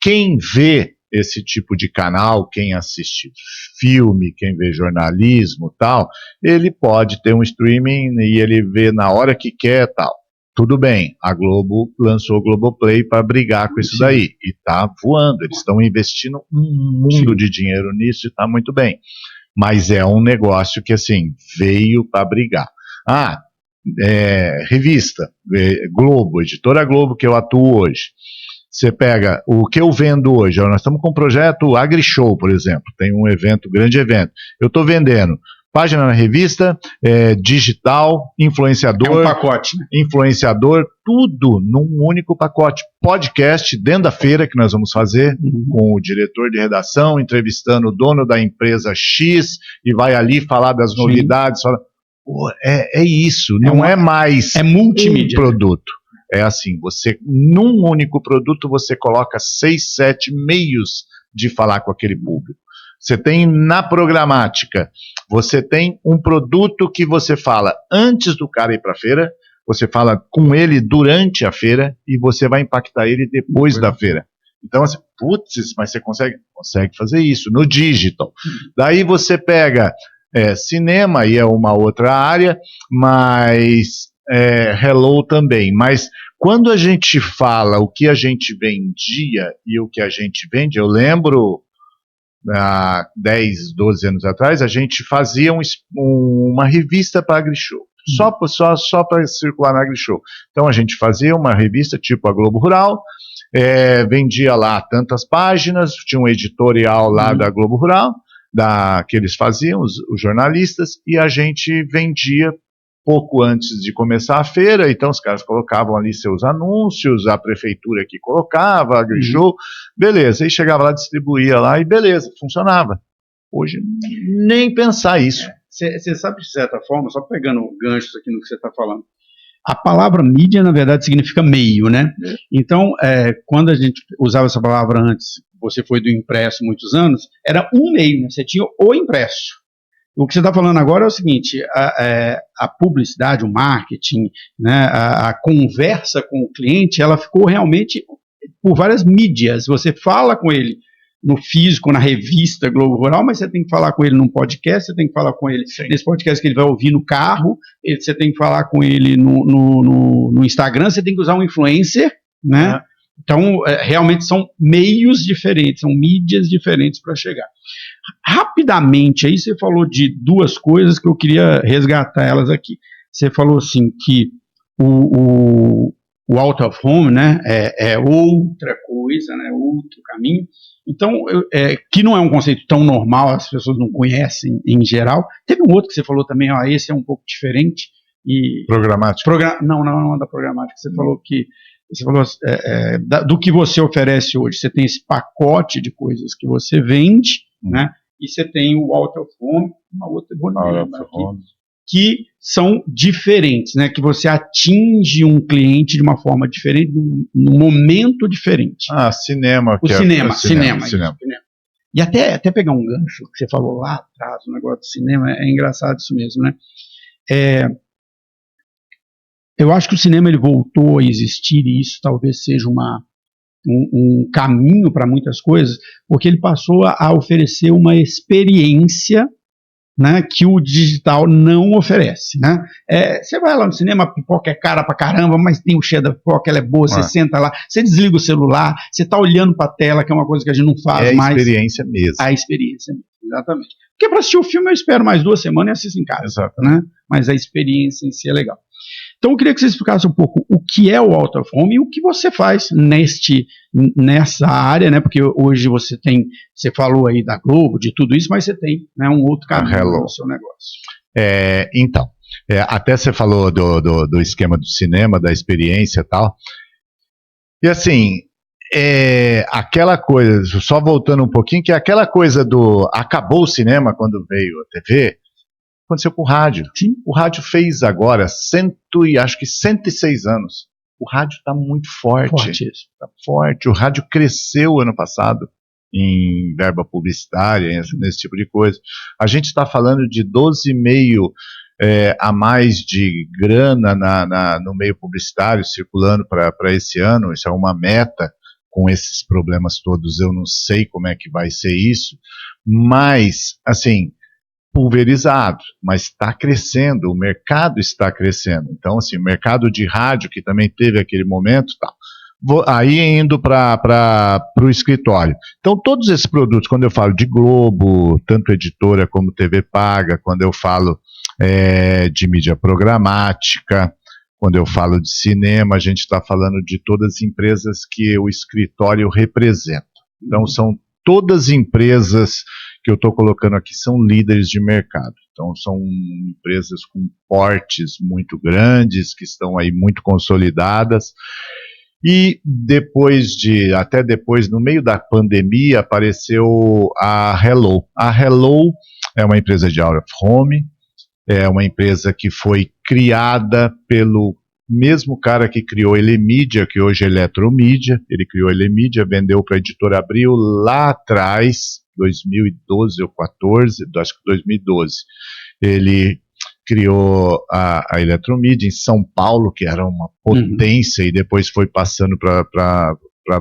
quem vê esse tipo de canal, quem assiste filme, quem vê jornalismo e tal, ele pode ter um streaming e ele vê na hora que quer tal. Tudo bem, a Globo lançou o Globoplay para brigar com isso daí. E está voando, eles estão investindo um mundo de dinheiro nisso e está muito bem. Mas é um negócio que, assim, veio para brigar. revista, Globo, editora Globo, que eu atuo hoje. Você pega o que eu vendo hoje, nós estamos com o projeto AgriShow, por exemplo, tem um evento, grande evento. Eu estou vendendo página na revista, digital, influenciador. É um pacote, né? Influenciador, tudo num único pacote. Podcast dentro da feira que nós vamos fazer, com o diretor de redação, entrevistando o dono da empresa X, e vai ali falar das novidades. Pô, é isso, não é mais multimídia, um produto. É assim, você, num único produto, você coloca 6, 7 meios de falar com aquele público. Você tem na programática, você tem um produto que você fala antes do cara ir para a feira, você fala com ele durante a feira e você vai impactar ele depois da feira. Então, assim, putz, mas você consegue fazer isso no digital. Daí você pega cinema, e é uma outra área, mas hello também. Mas quando a gente fala o que a gente vendia e o que a gente vende, eu lembro, há 10, 12 anos atrás, a gente fazia uma revista para AgriShow. Só para circular na AgriShow. Então a gente fazia uma revista tipo a Globo Rural, vendia lá tantas páginas, tinha um editorial lá da Globo Rural, que eles faziam, os jornalistas, e a gente vendia pouco antes de começar a feira, então os caras colocavam ali seus anúncios, a prefeitura que colocava, a AgriShow, beleza, e chegava lá, distribuía lá e beleza, funcionava. Hoje, nem pensar isso. Você sabe, de certa forma, só pegando ganchos aqui no que você está falando, a palavra mídia, na verdade, significa meio, né? Então, quando a gente usava essa palavra antes, você foi do impresso muitos anos, era um meio, né? Você tinha o impresso. O que você está falando agora é o seguinte, a publicidade, o marketing, né, a conversa com o cliente, ela ficou realmente por várias mídias. Você fala com ele no físico, na revista Globo Rural, mas você tem que falar com ele num podcast, você tem que falar com ele nesse podcast que ele vai ouvir no carro, você tem que falar com ele no Instagram, você tem que usar um influencer, né? Então, realmente são meios diferentes, são mídias diferentes para chegar. Rapidamente, aí você falou de duas coisas que eu queria resgatar elas aqui. Você falou assim que o out of home, né, é outra coisa, né, outro caminho. Então, que não é um conceito tão normal, as pessoas não conhecem em geral. Teve um outro que você falou também, esse é um pouco diferente. Programática. Não da programática. Você falou que do que você oferece hoje. Você tem esse pacote de coisas que você vende, né? E você tem o out of home, uma outra que são diferentes, né? Que você atinge um cliente de uma forma diferente, num momento diferente. Cinema. Cinema. E até pegar um gancho que você falou lá atrás, o negócio do cinema, é engraçado isso mesmo, né? Eu acho que o cinema ele voltou a existir e isso talvez seja um caminho para muitas coisas, porque ele passou a oferecer uma experiência, né, que o digital não oferece, né? Você vai lá no cinema, a pipoca é cara pra caramba, mas tem o cheiro da pipoca, ela é boa, você senta lá, você desliga o celular, você está olhando para a tela, que é uma coisa que a gente não faz mais. É a experiência mesmo. A experiência mesmo, exatamente. Porque para assistir o filme eu espero mais 2 semanas e assisto em casa, né? Mas a experiência em si é legal. Então eu queria que você explicasse um pouco o que é o out of home e o que você faz nessa área, né? Porque hoje você falou aí da Globo, de tudo isso, mas você tem, né, um outro caminho no seu negócio. Então, até você falou do esquema do cinema, da experiência e tal. E assim, aquela coisa, só voltando um pouquinho, que é aquela coisa acabou o cinema quando veio a TV. Aconteceu com o rádio. Sim. O rádio fez agora 106 anos. O rádio está muito forte. Está forte. O rádio cresceu ano passado em verba publicitária, nesse tipo de coisa. A gente está falando de 12,5 a mais de grana no meio publicitário circulando para esse ano. Isso é uma meta. Com esses problemas todos, eu não sei como é que vai ser isso. Mas, assim, pulverizado, mas está crescendo, o mercado está crescendo. Então, assim, o mercado de rádio, que também teve aquele momento, aí indo para o escritório. Então, todos esses produtos, quando eu falo de Globo, tanto editora como TV paga, quando eu falo de mídia programática. Quando eu falo de cinema, a gente está falando de todas as empresas que o escritório representa. Então, são todas empresas que eu estou colocando aqui são líderes de mercado. Então, são empresas com portes muito grandes, que estão aí muito consolidadas. E até depois, no meio da pandemia, apareceu a Hello. A Hello é uma empresa de out of home, é uma empresa que foi criada pelo mesmo cara que criou Elemídia, que hoje é Eletromídia. Ele criou Elemídia, vendeu para a Editora Abril lá atrás, 2012 ou 2014, acho que 2012. Ele criou a Eletromídia em São Paulo, que era uma potência, e depois foi passando para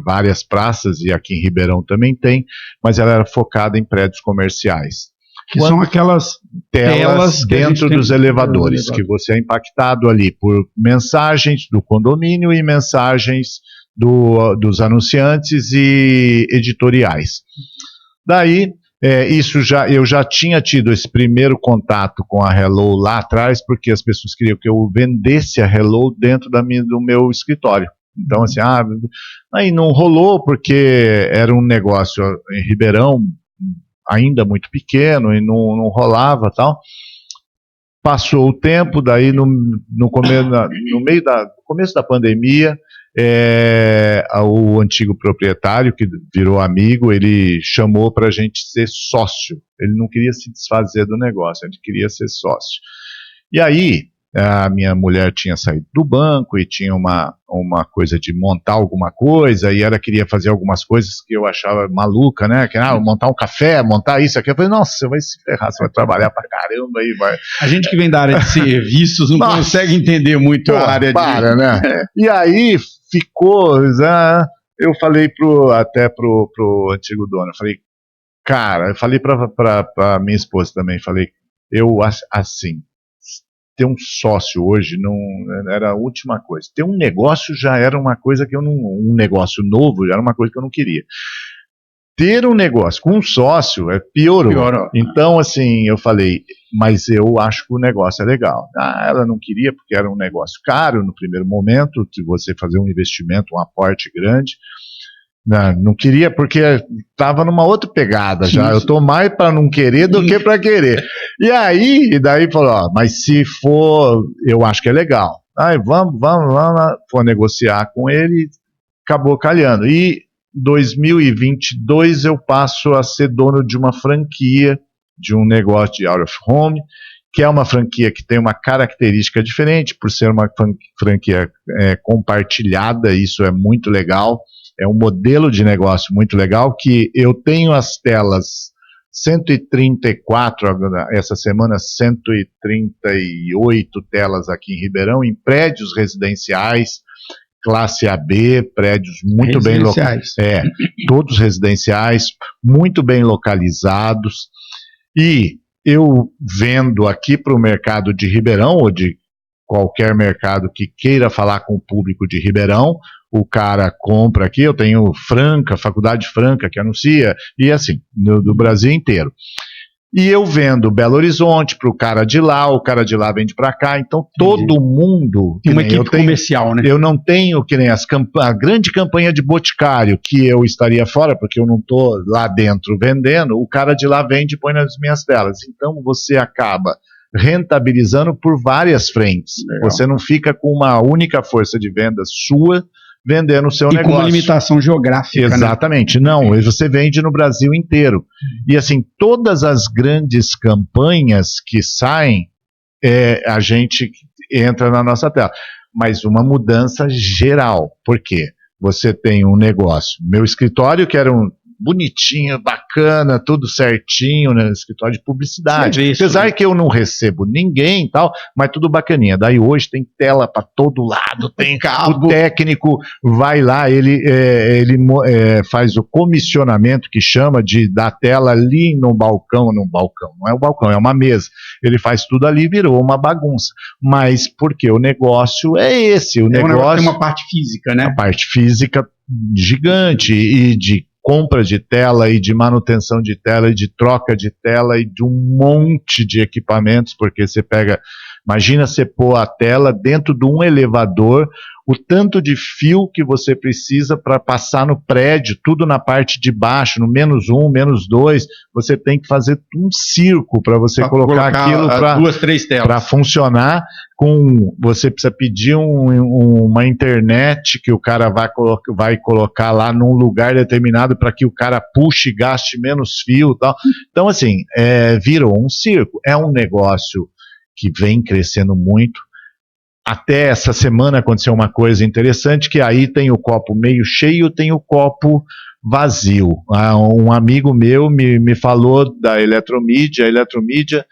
várias praças, e aqui em Ribeirão também tem, mas ela era focada em prédios comerciais. Que são aquelas telas dentro dos elevadores, que você é impactado ali por mensagens do condomínio e mensagens dos anunciantes e editoriais. Daí, eu já tinha tido esse primeiro contato com a Hello lá atrás, porque as pessoas queriam que eu vendesse a Hello dentro do meu escritório. Então, assim, aí não rolou, porque era um negócio em Ribeirão, ainda muito pequeno, e não rolava tal. Passou o tempo, daí no começo da pandemia, o antigo proprietário, que virou amigo, ele chamou para a gente ser sócio. Ele não queria se desfazer do negócio, ele queria ser sócio. E aí, a minha mulher tinha saído do banco e tinha uma coisa de montar alguma coisa, e ela queria fazer algumas coisas que eu achava maluca, né? Montar um café, montar isso aqui. Eu falei, nossa, você vai se ferrar, você vai trabalhar pra caramba aí, vai. A gente que vem da área de serviços não consegue entender muito a área né? E aí ficou, eu falei até pro antigo dono, eu falei, cara, eu falei pra minha esposa também, falei, assim, ter um sócio hoje não era a última coisa. Ter um negócio já era uma coisa que um negócio novo já era uma coisa que eu não queria. Ter um negócio com um sócio piorou. Então, assim, eu falei, mas eu acho que o negócio é legal. Ela não queria porque era um negócio caro no primeiro momento, de você fazer um investimento, um aporte grande. Não queria porque estava numa outra pegada já. Eu tô mais para não querer do que para querer. E daí falou, mas se for, eu acho que é legal. Aí vamos, foi negociar com ele, acabou calhando. E 2022 eu passo a ser dono de uma franquia, de um negócio de out of home, que é uma franquia que tem uma característica diferente, por ser uma franquia compartilhada. Isso é muito legal. É um modelo de negócio muito legal, que eu tenho as telas 134, essa semana 138 telas aqui em Ribeirão, em prédios residenciais, classe AB, prédios muito bem localizados. Todos residenciais, muito bem localizados. E eu vendo aqui para o mercado de Ribeirão, ou de qualquer mercado que queira falar com o público de Ribeirão, o cara compra aqui, eu tenho Faculdade Franca, que anuncia, e assim, do Brasil inteiro. E eu vendo Belo Horizonte para o cara de lá, o cara de lá vende para cá, então todo mundo... Tem uma equipe comercial, né? Eu não tenho, que nem a grande campanha de Boticário, que eu estaria fora, porque eu não estou lá dentro vendendo, o cara de lá vende e põe nas minhas telas. Então você acaba rentabilizando por várias frentes. Legal. Você não fica com uma única força de venda sua, vendendo o seu negócio. E com uma limitação geográfica. Exatamente. Né? Não, você vende no Brasil inteiro. E assim, todas as grandes campanhas que saem, a gente entra na nossa tela. Mas uma mudança geral. Por quê? Você tem um negócio. Meu escritório, que era um bonitinho, bacana, tudo certinho, né? Escritório de publicidade. Apesar que eu não recebo ninguém e tal, mas tudo bacaninha. Daí hoje tem tela para todo lado, tem cabo. O técnico vai lá, ele faz o comissionamento, que chama da tela ali no balcão, não é o balcão, é uma mesa. Ele faz tudo ali, virou uma bagunça. Mas porque o negócio é esse, o negócio tem uma parte física, né? A parte física gigante e de compra de tela e de manutenção de tela e de troca de tela e de um monte de equipamentos, porque você pega, imagina você pôr a tela dentro de um elevador, o tanto de fio que você precisa para passar no prédio, tudo na parte de baixo, no -1, -2, você tem que fazer um circo para você pra colocar aquilo para 2, 3 telas. Para funcionar. Você precisa pedir uma internet que o cara vai colocar lá num lugar determinado para que o cara puxe e gaste menos fio e tal. Então, assim, virou um circo. É um negócio que vem crescendo muito. Até essa semana aconteceu uma coisa interessante, que aí tem o copo meio cheio, tem o copo vazio. Um amigo meu me falou da Eletromídia. A Eletromídia,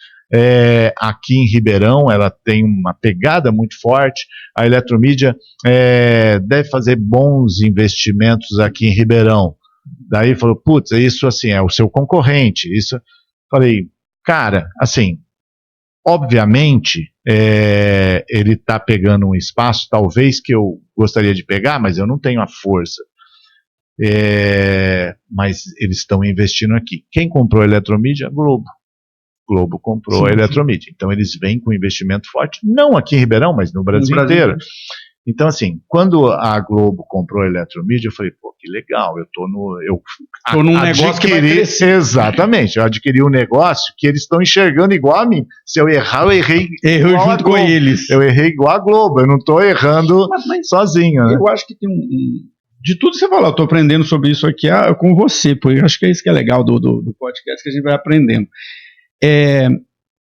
aqui em Ribeirão, ela tem uma pegada muito forte. A Eletromídia deve fazer bons investimentos aqui em Ribeirão. Daí falou, putz, isso assim, é o seu concorrente. Isso. Falei, cara, assim, obviamente, ele está pegando um espaço, talvez, que eu gostaria de pegar, mas eu não tenho a força. Mas eles estão investindo aqui. Quem comprou a Eletromídia? Globo. Globo comprou a Eletromídia. Então eles vêm com investimento forte, não aqui em Ribeirão, mas no Brasil inteiro. Então, assim, quando a Globo comprou a Eletromídia, eu falei, pô, que legal, eu tô num negócio que vai crescer. Exatamente, eu adquiri um negócio que eles estão enxergando igual a mim. Se eu errar, eu errei junto com eles. Eu errei igual a Globo, eu não estou errando sozinho, né? Eu acho que tem de tudo que você falou, eu estou aprendendo sobre isso aqui com você, porque eu acho que é isso que é legal do podcast, que a gente vai aprendendo.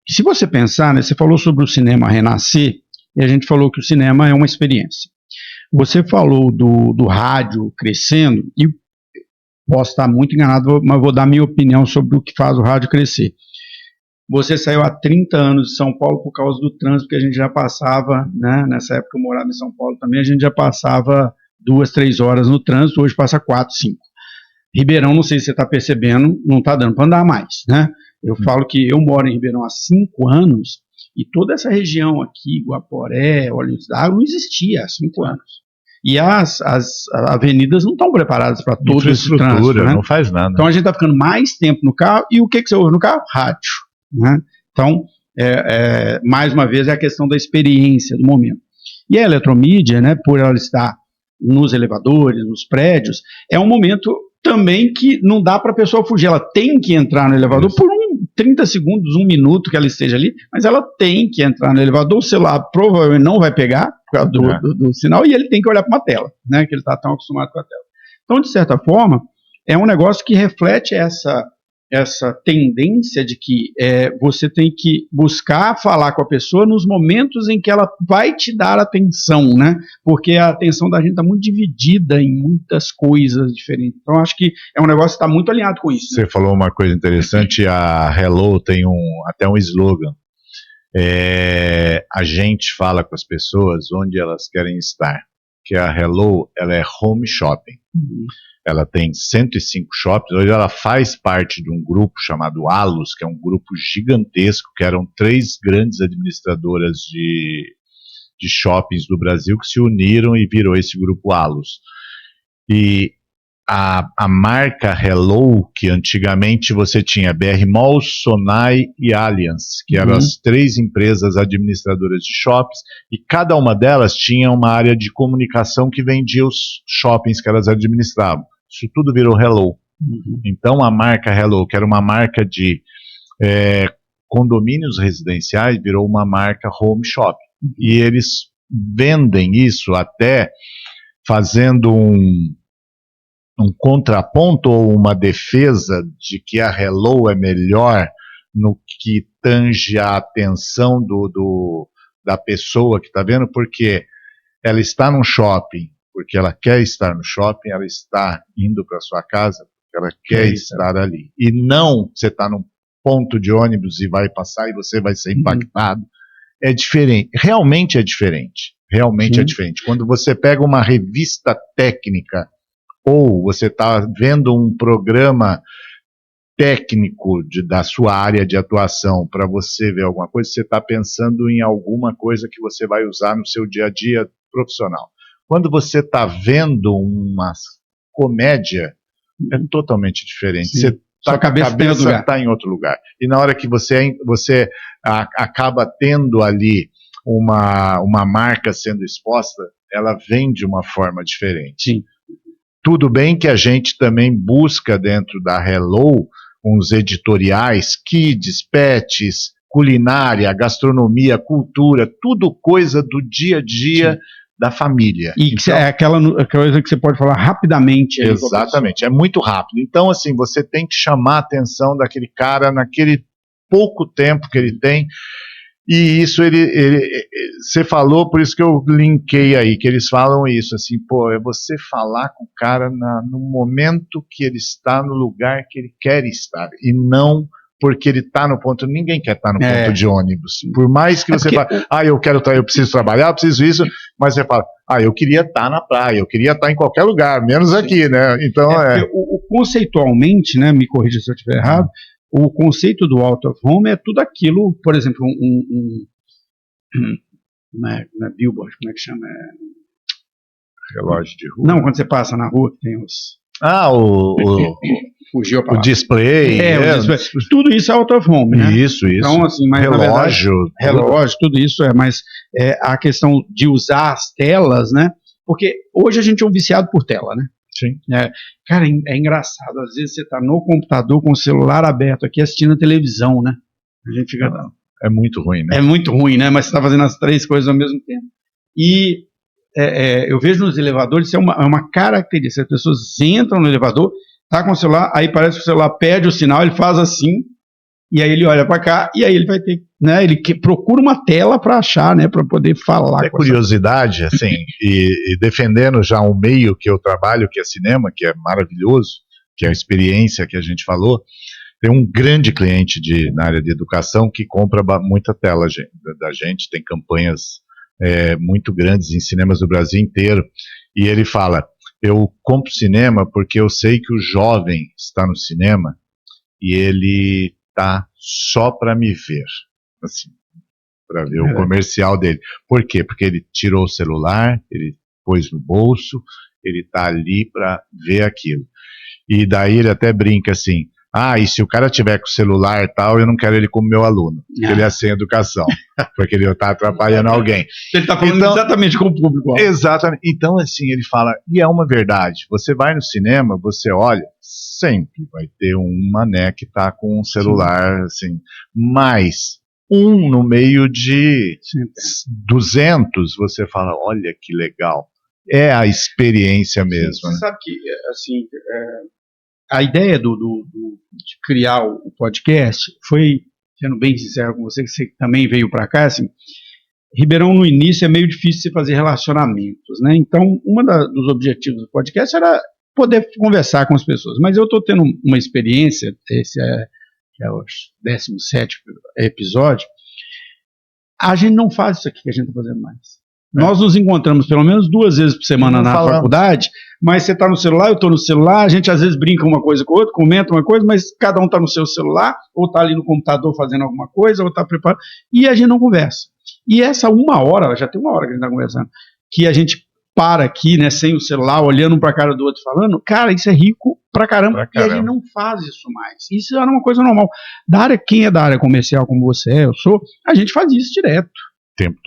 Se você pensar, né, você falou sobre o cinema renascer, e a gente falou que o cinema é uma experiência. Você falou do rádio crescendo, e posso estar muito enganado, mas vou dar minha opinião sobre o que faz o rádio crescer. Você saiu há 30 anos de São Paulo por causa do trânsito que a gente já passava, né? Nessa época eu morava em São Paulo também, a gente já passava 2, 3 horas no trânsito, hoje passa 4, 5. Ribeirão, não sei se você está percebendo, não está dando para andar mais, né? Eu falo que eu moro em Ribeirão há 5 anos e toda essa região aqui, Guaporé, Olhos d'Água, não existia há 5 anos. E as avenidas não estão preparadas para todo esse trânsito, né? Não faz nada. Então a gente está ficando mais tempo no carro, e o que você ouve no carro? Rádio, né? Então, mais uma vez, é a questão da experiência do momento. E a Eletromídia, né, por ela estar nos elevadores, nos prédios, é um momento também que não dá para a pessoa fugir, ela tem que entrar no elevador por 30 segundos, 1 minuto que ela esteja ali, mas ela tem que entrar no elevador, o celular provavelmente não vai pegar por causa do sinal, e ele tem que olhar para uma tela, né, que ele está tão acostumado com a tela. Então, de certa forma, é um negócio que reflete essa tendência de que você tem que buscar falar com a pessoa nos momentos em que ela vai te dar atenção, né? Porque a atenção da gente está muito dividida em muitas coisas diferentes. Então, acho que é um negócio que está muito alinhado com isso. Você falou uma coisa interessante, a Hello tem até um slogan. A gente fala com as pessoas onde elas querem estar. Que a Hello, ela é home shopping. Ela tem 105 shoppings. Hoje ela faz parte de um grupo chamado Allos, que é um grupo gigantesco, que eram 3 grandes administradoras de shoppings do Brasil que se uniram e virou esse grupo Allos. E a marca Hello, que antigamente você tinha BR Malls, Sonai e Allianz, que eram as 3 empresas administradoras de shoppings, e cada uma delas tinha uma área de comunicação que vendia os shoppings que elas administravam. Isso tudo virou Hello. Então a marca Hello, que era uma marca de condomínios residenciais, virou uma marca home shopping. E eles vendem isso até fazendo um contraponto ou uma defesa de que a Hello é melhor no que tange a atenção da pessoa que está vendo, porque ela está num shopping, porque ela quer estar no shopping, ela está indo para sua casa, porque ela quer estar ali. E não você está num ponto de ônibus e vai passar e você vai ser impactado. É diferente, realmente é diferente. Realmente é diferente. Quando você pega uma revista técnica, ou você está vendo um programa técnico da sua área de atuação para você ver alguma coisa, você está pensando em alguma coisa que você vai usar no seu dia a dia profissional. Quando você está vendo uma comédia, É totalmente diferente. Sim. Você Sua cabeça está em outro lugar. E na hora que você acaba tendo ali uma marca sendo exposta, ela vem de uma forma diferente. Sim. Tudo bem que a gente também busca dentro da Hello uns editoriais, kids, pets, culinária, gastronomia, cultura, tudo coisa do dia a dia. Sim. Da família. E então, é aquela coisa que você pode falar rapidamente. Exatamente, é muito rápido. Então, assim, você tem que chamar a atenção daquele cara naquele pouco tempo que ele tem. E isso você falou, por isso que eu linkei aí, que eles falam isso, assim, pô, é você falar com o cara no momento que ele está no lugar que ele quer estar, e não porque ele está no ponto, ninguém quer estar no ponto de ônibus. Por mais que você fale, eu preciso trabalhar, eu preciso isso, mas você fala, eu queria estar na praia, eu queria estar em qualquer lugar, menos aqui, né? Então conceitualmente, né, me corrija se eu estiver errado, o conceito do out of home é tudo aquilo, por exemplo, não é billboard, como é que chama? Relógio de rua? Não, quando você passa na rua, tem os... Fugiu a palavra. O display. O display. Tudo isso é out of home, né? Isso. Então, assim, mas relógio. Relógio, tudo isso mas a questão de usar as telas, né? Porque hoje a gente é um viciado por tela, né? Sim. Cara, é engraçado. Às vezes você está no computador com o celular aberto aqui assistindo a televisão, né? A gente fica... É muito ruim, né? É muito ruim, né? Mas você está fazendo as três coisas ao mesmo tempo. E eu vejo nos elevadores, isso é uma característica. As pessoas entram no elevador, tá com o celular, aí parece que o celular perde o sinal, ele faz assim, e aí ele olha para cá, e aí ele vai ter, né, ele procura uma tela para achar, né, para poder falar. É curiosidade, assim, e defendendo já um meio que eu trabalho, que é cinema, que é maravilhoso, que é a experiência que a gente falou, tem um grande cliente na área de educação que compra muita tela da gente, tem campanhas muito grandes em cinemas do Brasil inteiro, e ele fala, eu compro cinema porque eu sei que o jovem está no cinema e ele está só para me ver, assim, para ver o comercial dele. Por quê? Porque ele tirou o celular, ele pôs no bolso, ele está ali para ver aquilo. E daí ele até brinca assim, e se o cara tiver com o celular e tal, eu não quero ele como meu aluno, ele é sem educação, porque ele está atrapalhando alguém. Ele está falando exatamente com o público. Exatamente. Então, assim, ele fala, e é uma verdade, você vai no cinema, você olha, sempre vai ter um mané que está com um celular, assim, mas no meio de 200, você fala, olha que legal, é a experiência mesmo. Você sabe que, assim... A ideia de criar o podcast foi, sendo bem sincero com você, que você também veio para cá, assim, Ribeirão no início é meio difícil você fazer relacionamentos, né? Então, dos objetivos do podcast era poder conversar com as pessoas, mas eu estou tendo uma experiência, esse é o 17º episódio, a gente não faz isso aqui que a gente está fazendo mais. Nós nos encontramos pelo menos 2 vezes por semana na faculdade, mas você está no celular, eu estou no celular, a gente às vezes brinca uma coisa com o outro, comenta uma coisa, mas cada um está no seu celular, ou está ali no computador fazendo alguma coisa, ou está preparando, e a gente não conversa. E essa 1 hora, já tem 1 hora que a gente está conversando, que a gente para aqui, né, sem o celular, olhando um para a cara do outro falando, cara, isso é rico pra caramba, e a gente não faz isso mais. Isso era uma coisa normal. Quem é da área comercial como você eu sou, a gente faz isso direto. O tempo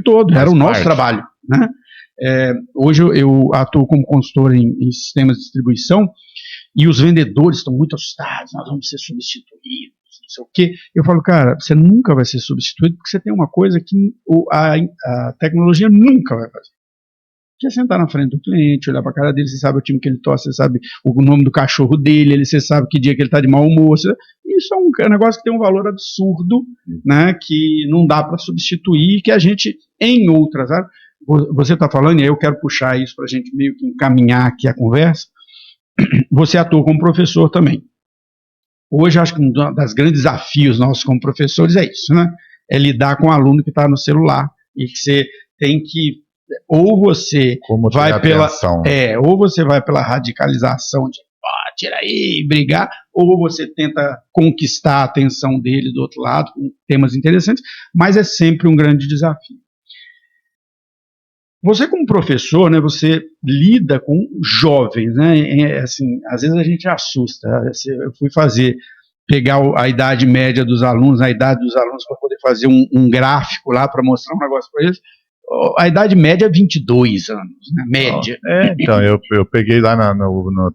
todo. Era o nosso trabalho, né? Hoje eu atuo como consultor em sistemas de distribuição e os vendedores estão muito assustados, nós vamos ser substituídos, não sei o quê. Eu falo, cara, você nunca vai ser substituído porque você tem uma coisa que a tecnologia nunca vai fazer. Que é sentar na frente do cliente, olhar para a cara dele, você sabe o time que ele torce, você sabe o nome do cachorro dele, você sabe que dia que ele está de mau humor. Isso é um negócio que tem um valor absurdo, né, que não dá para substituir, que a gente, em outras áreas, você está falando, e aí eu quero puxar isso para a gente meio que encaminhar aqui a conversa, você atua como professor também. Hoje, acho que um dos grandes desafios nossos como professores é isso, né? É lidar com o aluno que está no celular e que você tem que ou você vai pela radicalização de tira aí, brigar, ou você tenta conquistar a atenção dele do outro lado com temas interessantes, mas é sempre um grande desafio. Você como professor, né, você lida com jovens, né, assim, às vezes a gente assusta. Eu fui pegar a idade média dos alunos, a idade dos alunos para poder fazer um gráfico lá para mostrar um negócio para eles. A idade média é 22 anos, né, média. Então, eu peguei lá na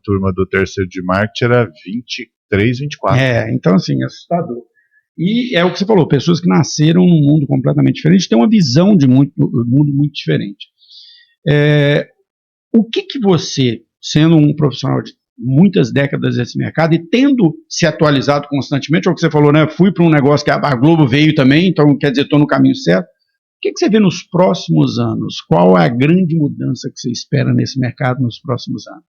turma do terceiro de marketing, era 23, 24. Então assim, assustador. E é o que você falou, pessoas que nasceram num mundo completamente diferente, têm uma visão de mundo muito diferente. O que você, sendo um profissional de muitas décadas desse mercado e tendo se atualizado constantemente, é o que você falou, né? Fui para um negócio que a Globo veio também, então quer dizer, estou no caminho certo. O que você vê nos próximos anos? Qual é a grande mudança que você espera nesse mercado nos próximos anos?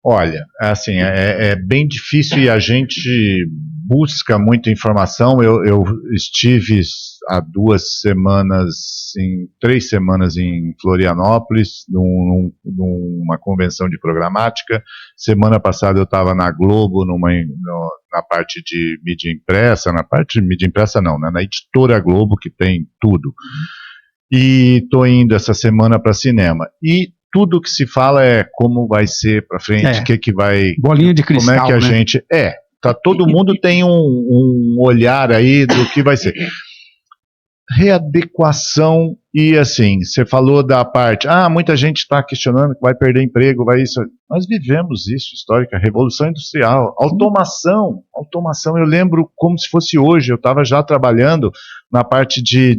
Olha, assim, é bem difícil e a gente busca muita informação. Eu estive há 3 semanas em Florianópolis, numa convenção de programática. Semana passada eu estava na Globo, na parte de mídia impressa, não, né, na editora Globo, que tem tudo. E estou indo essa semana para cinema. E tudo que se fala é como vai ser para frente, o que vai... Bolinha de cristal, como é que a gente... todo mundo tem um olhar aí do que vai ser. Readequação e assim, você falou da parte, muita gente está questionando que vai perder emprego, vai isso. Nós vivemos isso, histórica, revolução industrial, automação, eu lembro como se fosse hoje, eu estava já trabalhando na parte de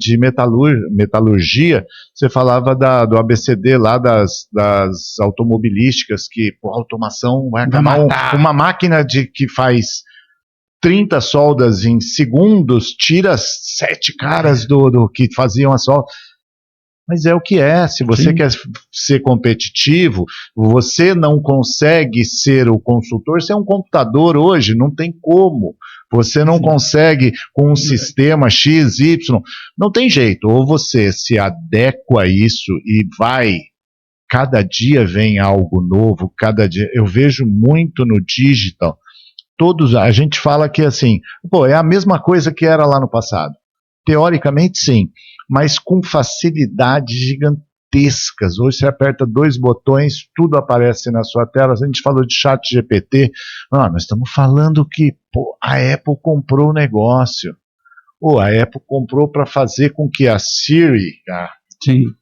metalurgia, você falava do ABCD lá das automobilísticas, que a automação vai acabar, uma máquina que faz 30 soldas em segundos, tira 7 caras do que faziam a solda. Mas é o que é. Se você quer ser competitivo, você não consegue ser o consultor. Você é um computador hoje, não tem como. Você não consegue com um sistema X, Y. Não tem jeito. Ou você se adequa a isso e vai. Cada dia vem algo novo. Cada dia. Eu vejo muito no digital. A gente fala que assim, é a mesma coisa que era lá no passado. Teoricamente sim, mas com facilidades gigantescas. Hoje você aperta 2 botões, tudo aparece na sua tela. A gente falou de chat GPT, nós estamos falando que a Apple comprou o negócio. A Apple comprou para fazer com que a Siri, a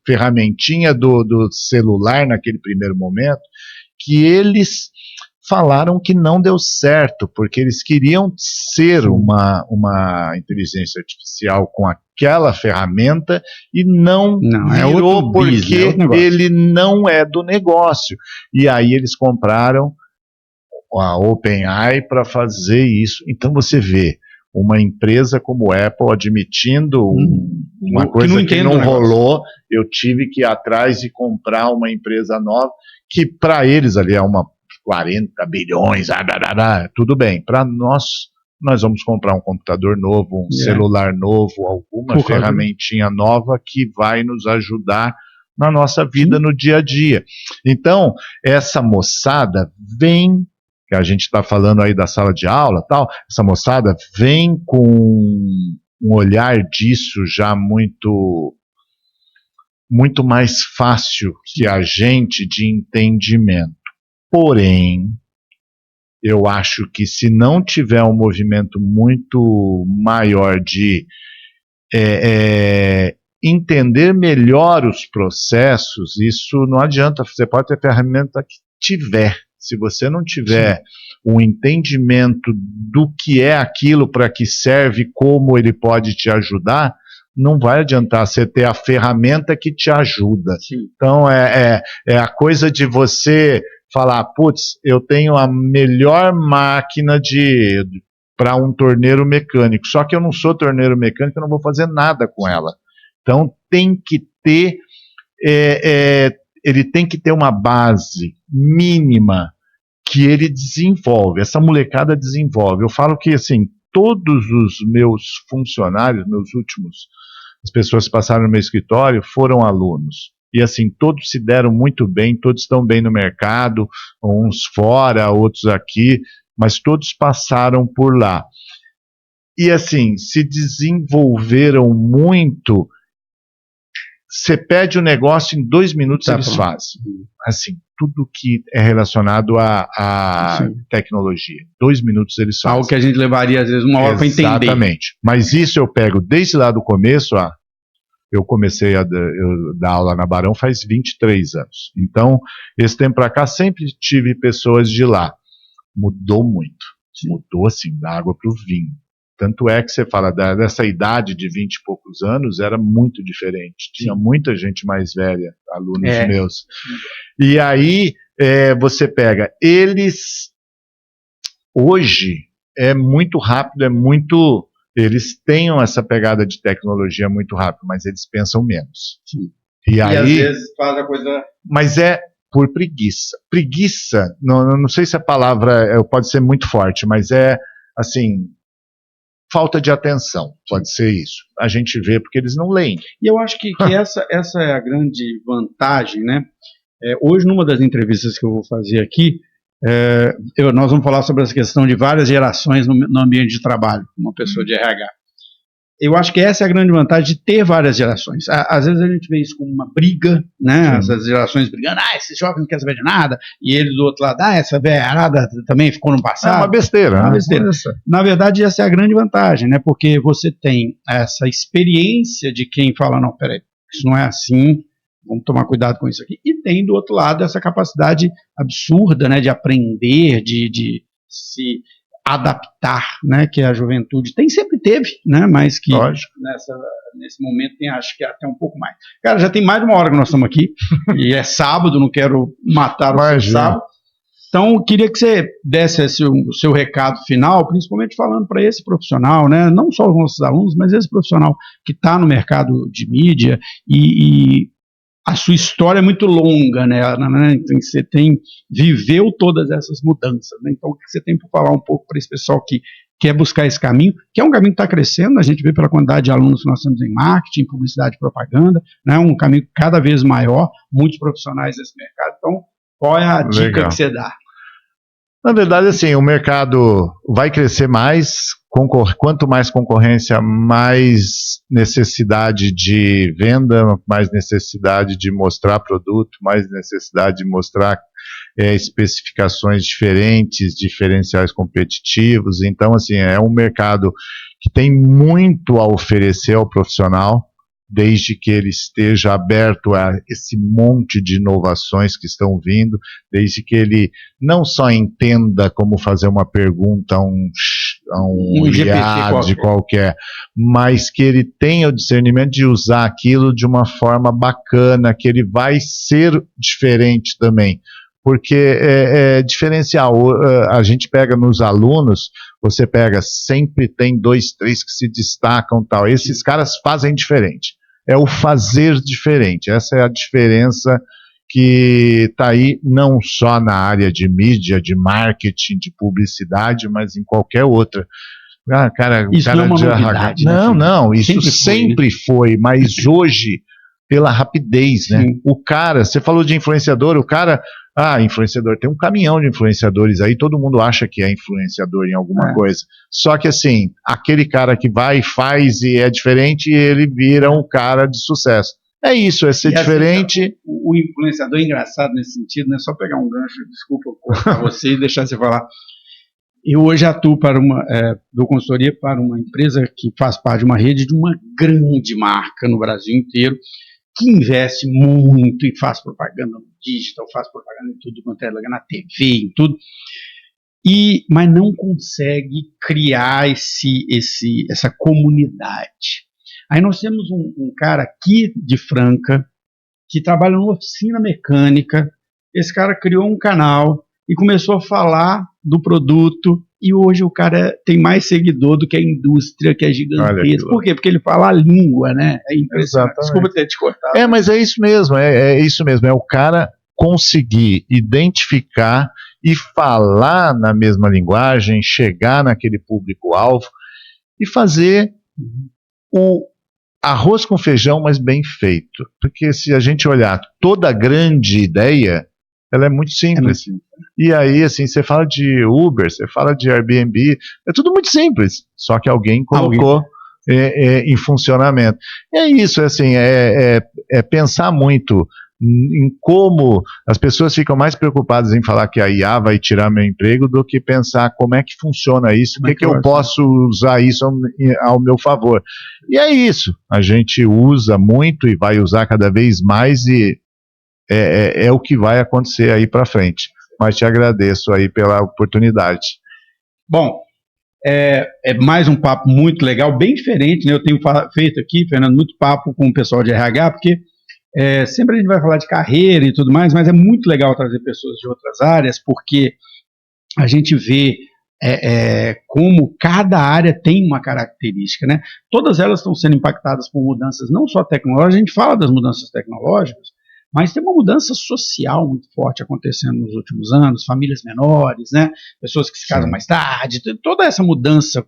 ferramentinha do celular naquele primeiro momento, que eles falaram que não deu certo, porque eles queriam ser uma inteligência artificial com aquela ferramenta e não virou porque ele não é do negócio. E aí eles compraram a OpenAI para fazer isso. Então você vê uma empresa como a Apple admitindo uma coisa que não rolou, eu tive que ir atrás e comprar uma empresa nova, que para eles ali é uma 40 bilhões, tudo bem. Para nós vamos comprar um computador novo, um celular novo, alguma ferramentinha nova que vai nos ajudar na nossa vida no dia a dia. Então, essa moçada vem, que a gente está falando aí da sala de aula, tal, essa moçada vem com um olhar disso já muito mais fácil que a gente de entendimento. Porém, eu acho que se não tiver um movimento muito maior de entender melhor os processos, isso não adianta. Você pode ter ferramenta que tiver. Se você não tiver um entendimento do que é aquilo, para que serve, como ele pode te ajudar, não vai adiantar você ter a ferramenta que te ajuda. Então, é a coisa de você falar, eu tenho a melhor máquina para um torneiro mecânico, só que eu não sou torneiro mecânico, eu não vou fazer nada com ela. Então tem que ter, ele tem que ter uma base mínima que ele desenvolve, essa molecada desenvolve. Eu falo que assim, todos os meus funcionários, as pessoas que passaram no meu escritório foram alunos. E assim, todos se deram muito bem, todos estão bem no mercado, uns fora, outros aqui, mas todos passaram por lá. E assim, se desenvolveram muito Você pede o negócio, em 2 minutos eles fazem. Assim, tudo que é relacionado à tecnologia. 2 minutos eles fazem. Algo que a gente levaria, às vezes, 1 hora para entender. Exatamente. Mas isso eu pego desde lá do começo, eu comecei a dar aula na Barão faz 23 anos. Então, esse tempo para cá, sempre tive pessoas de lá. Mudou muito. Mudou, assim, da água para o vinho. Tanto é que você fala dessa idade de 20 e poucos anos, era muito diferente. Tinha muita gente mais velha, alunos meus. E aí, você pega, eles, hoje, é muito rápido, eles têm essa pegada de tecnologia muito rápido, mas eles pensam menos. E aí, às vezes faz a coisa... Mas por preguiça. Preguiça, não sei se a palavra pode ser muito forte, mas assim... Falta de atenção, pode ser isso. A gente vê porque eles não leem. E eu acho que essa é a grande vantagem, né? Hoje, numa das entrevistas que eu vou fazer aqui, nós vamos falar sobre essa questão de várias gerações no ambiente de trabalho, uma pessoa de RH. Eu acho que essa é a grande vantagem de ter várias gerações. Às vezes a gente vê isso como uma briga, né? Essas gerações brigando, esse jovem não quer saber de nada, e eles do outro lado, essa velharada também ficou no passado. É uma besteira. É uma besteira. Na verdade, essa é a grande vantagem, né? Porque você tem essa experiência de quem fala, não, peraí, isso não é assim, vamos tomar cuidado com isso aqui. E tem do outro lado essa capacidade absurda, né, de aprender, de se adaptar, né, que a juventude sempre teve, né, mas que nesse momento tem, acho que até um pouco mais. Cara, já tem mais de 1 hora que nós estamos aqui, e é sábado, não quero matar o seu sábado. Então, eu queria que você desse o seu recado final, principalmente falando para esse profissional, né, não só os nossos alunos, mas esse profissional que está no mercado de mídia e a sua história é muito longa, né? Você viveu todas essas mudanças, né? Então, o que você tem para falar um pouco para esse pessoal que quer buscar esse caminho, que é um caminho que está crescendo, a gente vê pela quantidade de alunos que nós temos em marketing, publicidade e propaganda, né? Um caminho cada vez maior, muitos profissionais desse mercado. Então, qual é a dica que você dá? Na verdade, assim, o mercado vai crescer mais, quanto mais concorrência, mais necessidade de venda, mais necessidade de mostrar produto, mais necessidade de mostrar especificações diferentes, diferenciais competitivos. Então, assim, é um mercado que tem muito a oferecer ao profissional, desde que ele esteja aberto a esse monte de inovações que estão vindo, desde que ele não só entenda como fazer uma pergunta a um IAD qualquer, mas que ele tenha o discernimento de usar aquilo de uma forma bacana, que ele vai ser diferente também. Porque é diferencial. A gente pega nos alunos, você pega, sempre tem 2, 3 que se destacam, tal. Esses caras fazem diferente. É o fazer diferente. Essa é a diferença que está aí, não só na área de mídia, de marketing, de publicidade, mas em qualquer outra. Isso não é uma novidade. Não, isso sempre foi, mas hoje, pela rapidez, né? O cara, você falou de influenciador, influenciador, tem um caminhão de influenciadores aí, todo mundo acha que é influenciador em alguma coisa. Só que assim, aquele cara que vai, faz e é diferente, ele vira um cara de sucesso. É isso, é ser diferente. Assim, o influenciador é engraçado nesse sentido, né? Só pegar um gancho, desculpa cortar você e deixar você falar. Eu hoje atuo dou consultoria para uma empresa que faz parte de uma rede de uma grande marca no Brasil inteiro, que investe muito e faz propaganda no digital, faz propaganda em tudo quanto é lugar, na TV, em tudo, mas não consegue criar essa comunidade. Aí nós temos um cara aqui de Franca, que trabalha numa oficina mecânica. Esse cara criou um canal e começou a falar do produto, e hoje o cara tem mais seguidor do que a indústria, que é gigantesca. Por quê? Porque ele fala a língua, né? É impressionante. Desculpa ter te cortado. Mas é isso mesmo, é isso mesmo. É o cara conseguir identificar e falar na mesma linguagem, chegar naquele público-alvo e fazer o arroz com feijão, mas bem feito. Porque se a gente olhar toda a grande ideia, ela é muito simples. E aí, assim, você fala de Uber, você fala de Airbnb, é tudo muito simples. Só que alguém colocou em funcionamento. E é isso, assim, é pensar muito em como as pessoas ficam mais preocupadas em falar que a IA vai tirar meu emprego do que pensar como é que funciona isso, o que eu posso usar isso ao meu favor. E é isso, a gente usa muito e vai usar cada vez mais e é o que vai acontecer aí para frente. Mas te agradeço aí pela oportunidade. Bom, é mais um papo muito legal, bem diferente, né? Eu tenho feito aqui, Fernando, muito papo com o pessoal de RH, porque sempre a gente vai falar de carreira e tudo mais, mas é muito legal trazer pessoas de outras áreas, porque a gente vê como cada área tem uma característica, né? Todas elas estão sendo impactadas por mudanças não só tecnológicas, a gente fala das mudanças tecnológicas, mas tem uma mudança social muito forte acontecendo nos últimos anos, famílias menores, né? Pessoas que se casam mais tarde, toda essa mudança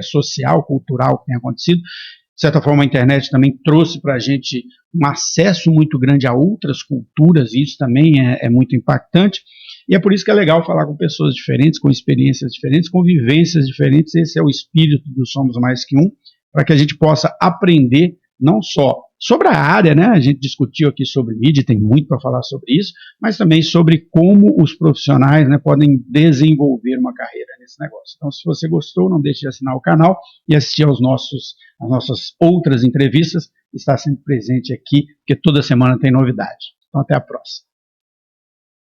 social, cultural que tem acontecido. De certa forma, a internet também trouxe para a gente um acesso muito grande a outras culturas, e isso também é muito impactante. E é por isso que é legal falar com pessoas diferentes, com experiências diferentes, com vivências diferentes. Esse é o espírito do Somos Mais Que Um, para que a gente possa aprender não só sobre a área, né? A gente discutiu aqui sobre mídia, tem muito para falar sobre isso, mas também sobre como os profissionais, né, podem desenvolver uma carreira nesse negócio. Então, se você gostou, não deixe de assinar o canal e assistir às nossas outras entrevistas. Está sempre presente aqui, porque toda semana tem novidade. Então, até a próxima.